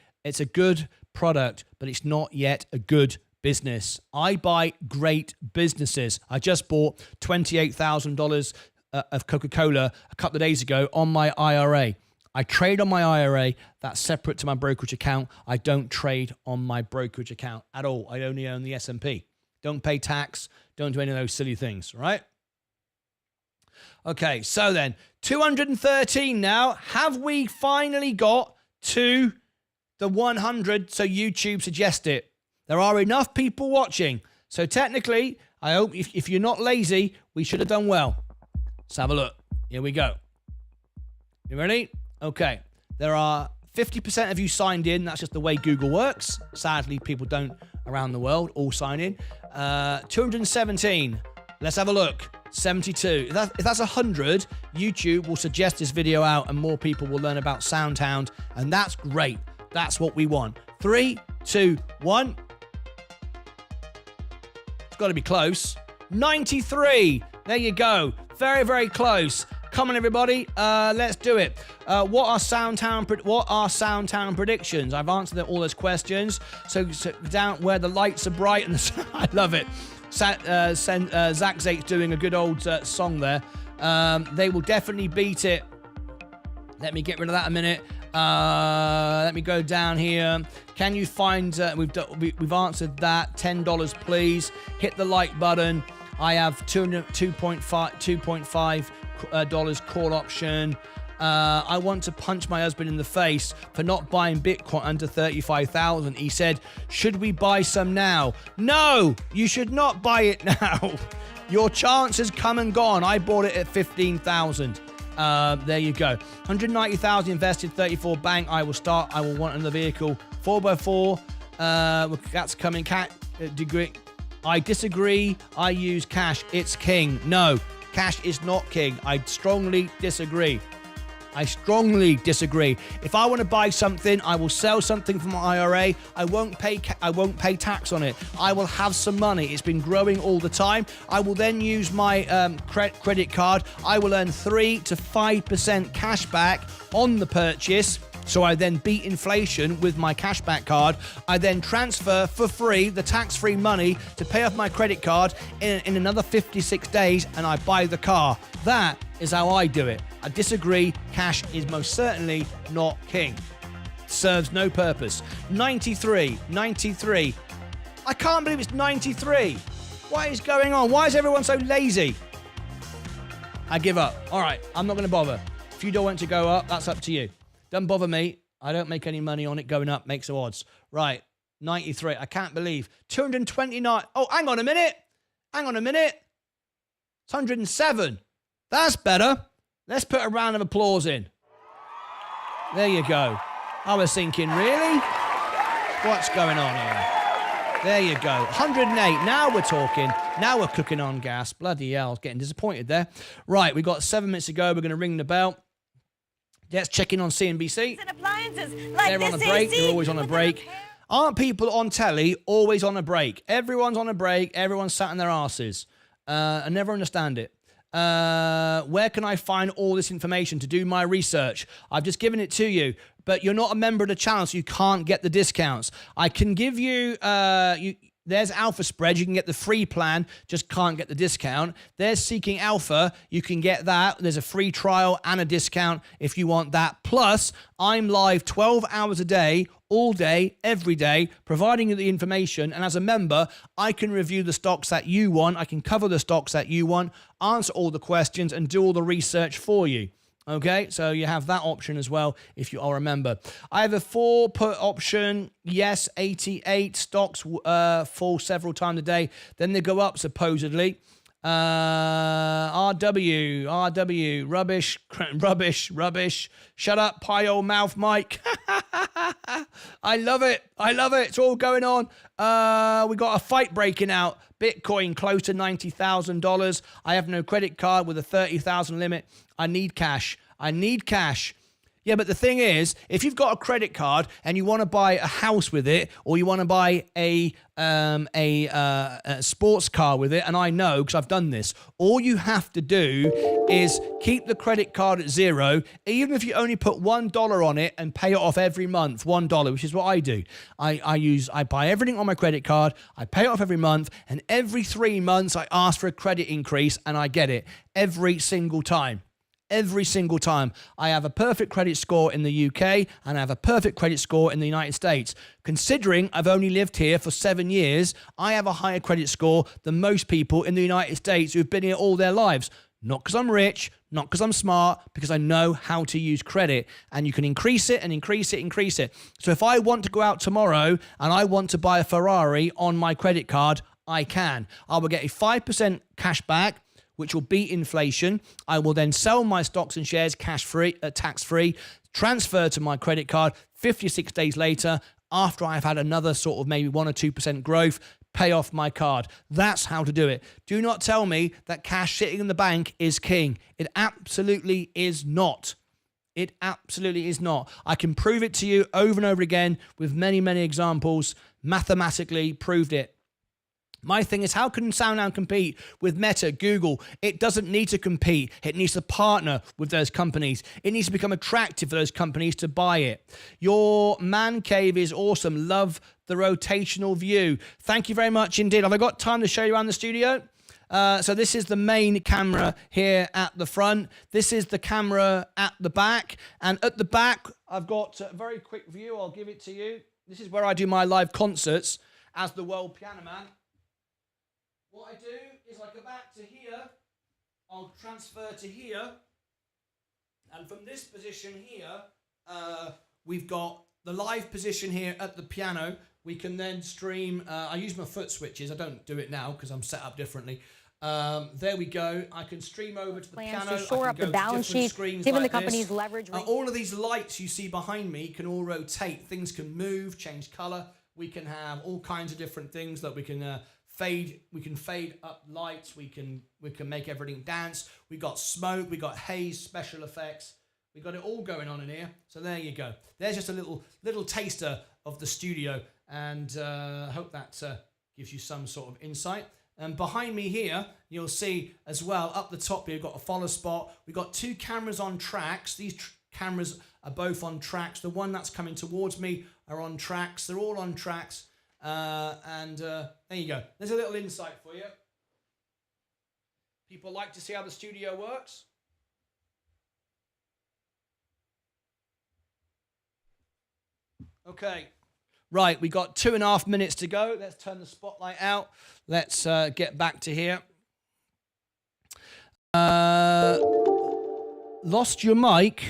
[SPEAKER 1] good product, but it's not yet a good business. I buy great businesses. I just bought $28,000 of Coca-Cola a couple of days ago on my IRA. I trade on my IRA. That's separate to my brokerage account. I don't trade on my brokerage account at all. I only own the S&P. Don't pay tax. Don't do any of those silly things, right? Okay, so then, 213 now. Have we finally got to the 100 so YouTube suggests it? There are enough people watching. So technically, I hope if you're not lazy, we should have done well. Let's have a look. Here we go. You ready? Okay. There are 50% of you signed in. That's just the way Google works. Sadly, people don't around the world all sign in. 217. Let's have a look. 72. If that's 100, YouTube will suggest this video out and more people will learn about SoundHound. And that's great. That's what we want. 3, 2, 1. It's got to be close. 93. There you go. Very, very close. Come on, everybody. Let's do it. What are SoundHound predictions? I've answered all those questions. So down where the lights are bright and I love it. Zach Zake's doing a good old song there. They will definitely beat it. Let me get rid of that a minute. Let me go down here. Can you find? We've answered that. $10, please. Hit the like button. I have $2.5 call option. I want to punch my husband in the face for not buying Bitcoin under 35,000. He said, should we buy some now? No, you should not buy it now. Your chance has come and gone. I bought it at 15,000. There you go. 190,000 invested, 34 bank. I will want another vehicle. 4x4. That's coming. Degree. I disagree. I use cash. It's king. No, cash is not king. I strongly disagree. If I want to buy something, I will sell something from my IRA. I won't pay tax on it. I will have some money. It's been growing all the time. I will then use my credit card. I will earn 3 to 5% cash back on the purchase. So I then beat inflation with my cashback card. I then transfer for free the tax-free money to pay off my credit card in another 56 days, and I buy the car. That is how I do it. I disagree. Cash is most certainly not king. Serves no purpose. 93. I can't believe it's 93. What is going on? Why is everyone so lazy? I give up. All right, I'm not going to bother. If you don't want to go up, that's up to you. Don't bother me. I don't make any money on it going up. Makes the odds. Right. 93. I can't believe. 229. Oh, hang on a minute. It's 107. That's better. Let's put a round of applause in. There you go. I was thinking, really? What's going on here? There you go. 108. Now we're talking. Now we're cooking on gas. Bloody hell. I was getting disappointed there. Right. We've got 7 minutes to go. We're going to ring the bell. Let's check in on CNBC. They're on a break. They're always on a break. Aren't people on telly always on a break? Everyone's on a break. Everyone's sat in their asses. I never understand it. Where can I find all this information to do my research? I've just given it to you, but you're not a member of the channel, so you can't get the discounts. I can give you, there's Alpha Spread. You can get the free plan, just can't get the discount. There's Seeking Alpha. You can get that. There's a free trial and a discount if you want that. Plus, I'm live 12 hours a day, all day, every day, providing you the information. And as a member, I can review the stocks that you want. I can cover the stocks that you want, answer all the questions, and do all the research for you. Okay, so you have that option as well if you are a member. I have a 4 put option. Yes, 88 stocks fall several times a day. Then they go up supposedly. RW, rubbish, rubbish. Shut up, pie old mouth, Mike. I love it. It's all going on. We got a fight breaking out. Bitcoin close to $90,000. I have no credit card with a 30,000 limit. I need cash. Yeah, but the thing is, if you've got a credit card and you want to buy a house with it, or you want to buy a sports car with it, and I know because I've done this, all you have to do is keep the credit card at zero, even if you only put $1 on it and pay it off every month, $1, which is what I do. I buy everything on my credit card, I pay it off every month, and every 3 months I ask for a credit increase, and I get it every single time. Every single time. I have a perfect credit score in the UK and I have a perfect credit score in the United States. Considering I've only lived here for 7 years, I have a higher credit score than most people in the United States who've been here all their lives. Not because I'm rich, not because I'm smart, because I know how to use credit, and you can increase it and increase it. So if I want to go out tomorrow and I want to buy a Ferrari on my credit card, I can. I will get a 5% cash back, which will beat inflation. I will then sell my stocks and shares tax-free, transfer to my credit card 56 days later, after I've had another sort of maybe 1 or 2% growth, pay off my card. That's how to do it. Do not tell me that cash sitting in the bank is king. It absolutely is not. It absolutely is not. I can prove it to you over and over again with many, many examples. Mathematically proved it. My thing is, how can SoundHound compete with Meta, Google? It doesn't need to compete. It needs to partner with those companies. It needs to become attractive for those companies to buy it. Your man cave is awesome. Love the rotational view. Thank you very much indeed. Have I got time to show you around the studio? So this is the main camera here at the front. This is the camera at the back. And at the back, I've got a very quick view. I'll give it to you. This is where I do my live concerts as the world piano man. What I do is I go back to here, I'll transfer to here, and from this position here, we've got the live position here at the piano. We can then stream, I use my foot switches, I don't do it now because I'm set up differently. There we go, I can stream over to the piano,
[SPEAKER 3] to shore up the balance sheet, given the company's leverage.
[SPEAKER 1] All of these lights you see behind me can all rotate, things can move, change color. We can have all kinds of different things that we can fade up lights, we can make everything dance. We got smoke, we got haze, special effects. We got it all going on in here. So there you go. There's just a little taster of the studio, and I hope that gives you some sort of insight. And behind me here, you'll see as well, up the top here, we've got a follow spot. We've got 2 cameras on tracks. These cameras are both on tracks. The one that's coming towards me are on tracks. They're all on tracks. There you go. There's a little insight for you. People like to see how the studio works. Okay. Right, we got 2.5 minutes to go. Let's turn the spotlight out. Let's get back to here. Lost your mic.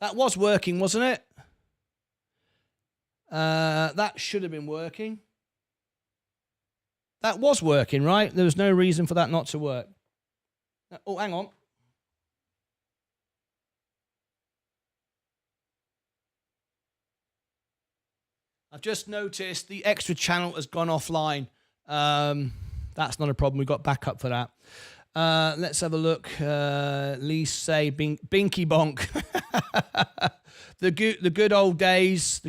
[SPEAKER 1] That was working, wasn't it? That should have been working. That was working, right? There was no reason for that not to work. Oh, hang on. I've just noticed the extra channel has gone offline. That's not a problem. We've got backup for that. Let's have a look. Lise say Binky Bonk. The good old days.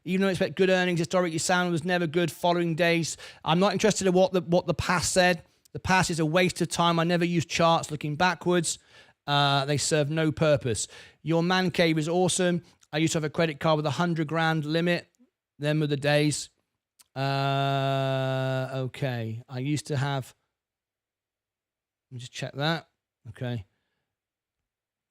[SPEAKER 1] Even though I expect good earnings, historically SOUN was never good following days. I'm not interested in what the past said. The past is a waste of time. I never use charts looking backwards. They serve no purpose. Your man cave is awesome. I used to have a credit card with a 100 grand limit. Them were the days. Okay. I used to have... Let me just check that. Okay.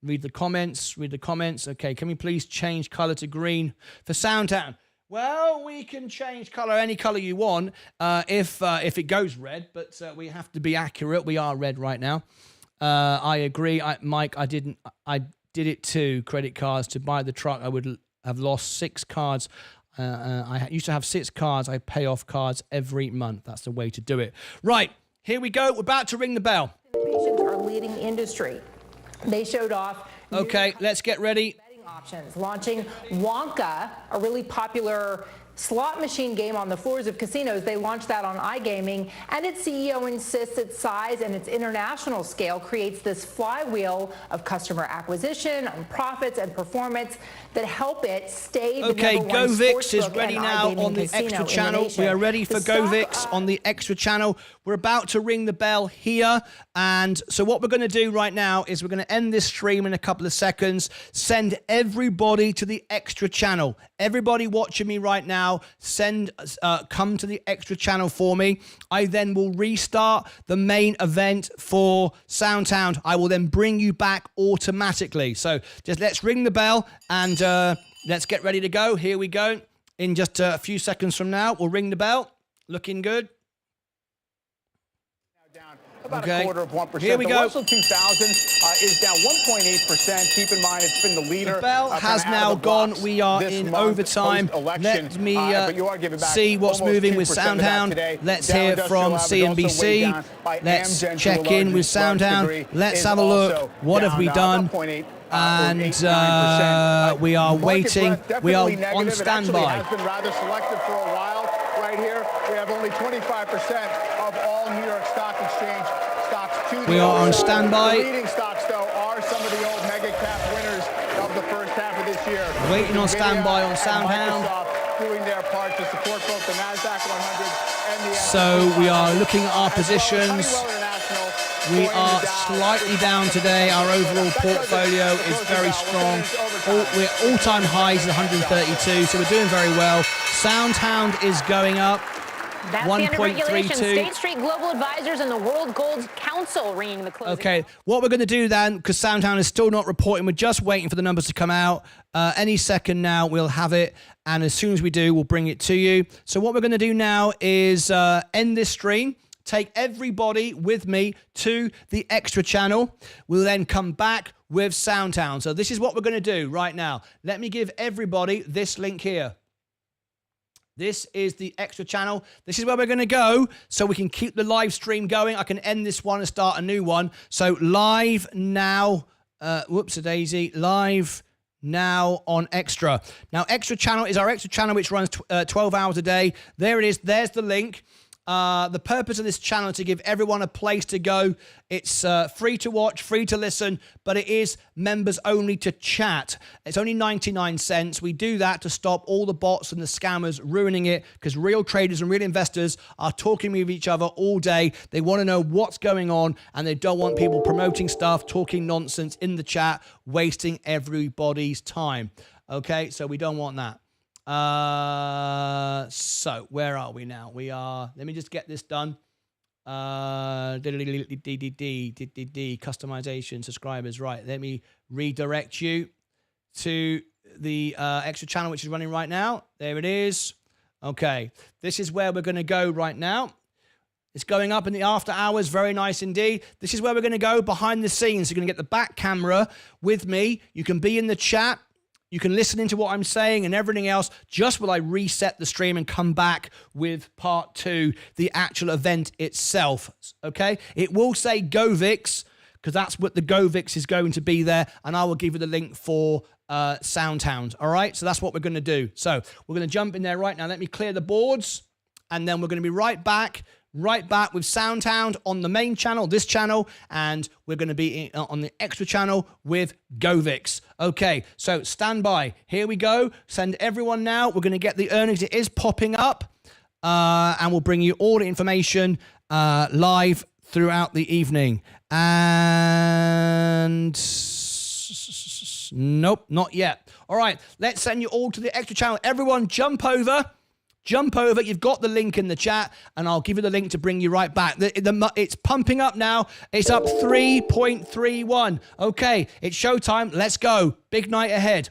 [SPEAKER 1] Read the comments. Okay. Can we please change color to green for SoundHound? Well, we can change color any color you want if it goes red, but we have to be accurate. We are red right now. I agree. Mike, I did it too. Credit cards to buy the truck. I would have lost 6 cards. I used to have 6 cards. I pay off cards every month. That's the way to do it. Right, here we go. We're about to ring the bell.
[SPEAKER 4] Patients are leading the industry. They showed off.
[SPEAKER 1] Okay, let's get ready.
[SPEAKER 4] Betting options, launching Wonka, a really popular slot machine game on the floors of casinos. They launched that on iGaming, and its CEO insists its size and its international scale creates this flywheel of customer acquisition, and profits, and performance that help it stay the
[SPEAKER 1] Okay,
[SPEAKER 4] number one
[SPEAKER 1] GoVix is
[SPEAKER 4] sportsbook
[SPEAKER 1] ready
[SPEAKER 4] and
[SPEAKER 1] now
[SPEAKER 4] iGaming
[SPEAKER 1] on the
[SPEAKER 4] casino
[SPEAKER 1] extra
[SPEAKER 4] in the
[SPEAKER 1] channel.
[SPEAKER 4] nation.
[SPEAKER 1] We are ready for
[SPEAKER 4] The stock,
[SPEAKER 1] GoVix on the extra channel. We're about to ring the bell here. And so what we're going to do right now is we're going to end this stream in a couple of seconds. Send everybody to the extra channel. Everybody watching me right now, come to the extra channel for me. I then will restart the main event for SoundHound. I will then bring you back automatically. So just let's ring the bell and let's get ready to go. Here we go. In just a few seconds from now, we'll ring the bell. Looking good.
[SPEAKER 5] About
[SPEAKER 1] okay.
[SPEAKER 5] a quarter of 1%.
[SPEAKER 1] Here we
[SPEAKER 5] the
[SPEAKER 1] go.
[SPEAKER 5] Russell 2000 is down 1.8%. Keep in mind, it's been the leader.
[SPEAKER 1] The bell has now gone. We are in overtime. Let me see what's moving with SoundHound. Let's hear from CNBC. Let's check in with SoundHound. Let's have a look. What have we done? And we are waiting. We are on standby.
[SPEAKER 5] Has been rather selective for a while. Right here, we have only 25% of all New York Stock Exchange stocks.
[SPEAKER 1] We are on standby.
[SPEAKER 5] The leading stocks, though, are some of the old mega cap winners of the first half of this year.
[SPEAKER 1] Waiting on standby on SoundHound.
[SPEAKER 5] Doing their part to support both the Nasdaq 100 and the
[SPEAKER 1] So we are looking at our positions. We are slightly down today. Our overall portfolio is very strong. We're all-time highs at 132, so we're doing very well. SoundHound is going up.
[SPEAKER 3] That's the regulation.
[SPEAKER 1] 1.32.
[SPEAKER 3] State Street Global Advisors and the World Gold Council ringing the closing.
[SPEAKER 1] Okay, what we're going to do then, because SoundHound is still not reporting, we're just waiting for the numbers to come out. Any second now, we'll have it. And as soon as we do, we'll bring it to you. So what we're going to do now is end this stream. Take everybody with me to the extra channel. We'll then come back with SoundHound. So this is what we're going to do right now. Let me give everybody this link here. This is the extra channel. This is where we're going to go so we can keep the live stream going. I can end this one and start a new one. So live now. Whoops-a-daisy. Live now on extra. Now, extra channel is our extra channel, which runs 12 hours a day. There it is. There's the link. The purpose of this channel is to give everyone a place to go. It's free to watch, free to listen, but it is members only to chat. It's only 99 cents. We do that to stop all the bots and the scammers ruining it, because real traders and real investors are talking with each other all day. They want to know what's going on, and they don't want people promoting stuff, talking nonsense in the chat, wasting everybody's time. Okay, so we don't want that. So where are we now? We are, let me just get this done. Customization, subscribers. Right, let me redirect you to the extra channel, which is running right now. There it is. Okay, this is where we're going to go right now. It's going up in the after hours. Very nice indeed. This is where we're going to go behind the scenes. You're going to get the back camera with me. You can be in the chat. You can listen into what I'm saying and everything else just while I reset the stream and come back with part 2, the actual event itself, okay? It will say GoVix, because that's what the GoVix is going to be there, and I will give you the link for SoundHound, all right? So that's what we're going to do. So we're going to jump in there right now. Let me clear the boards, and then we're going to be right back with SoundHound on the main channel, this channel, and we're going to be on the extra channel with GoVix. Okay, so stand by. Here we go. Send everyone now. We're going to get the earnings. It is popping up, and we'll bring you all the information live throughout the evening. And nope, not yet. All right, let's send you all to the extra channel. Everyone jump over. Jump over. You've got the link in the chat, and I'll give you the link to bring you right back. It's pumping up now. It's up 3.31. Okay, it's showtime. Let's go. Big night ahead.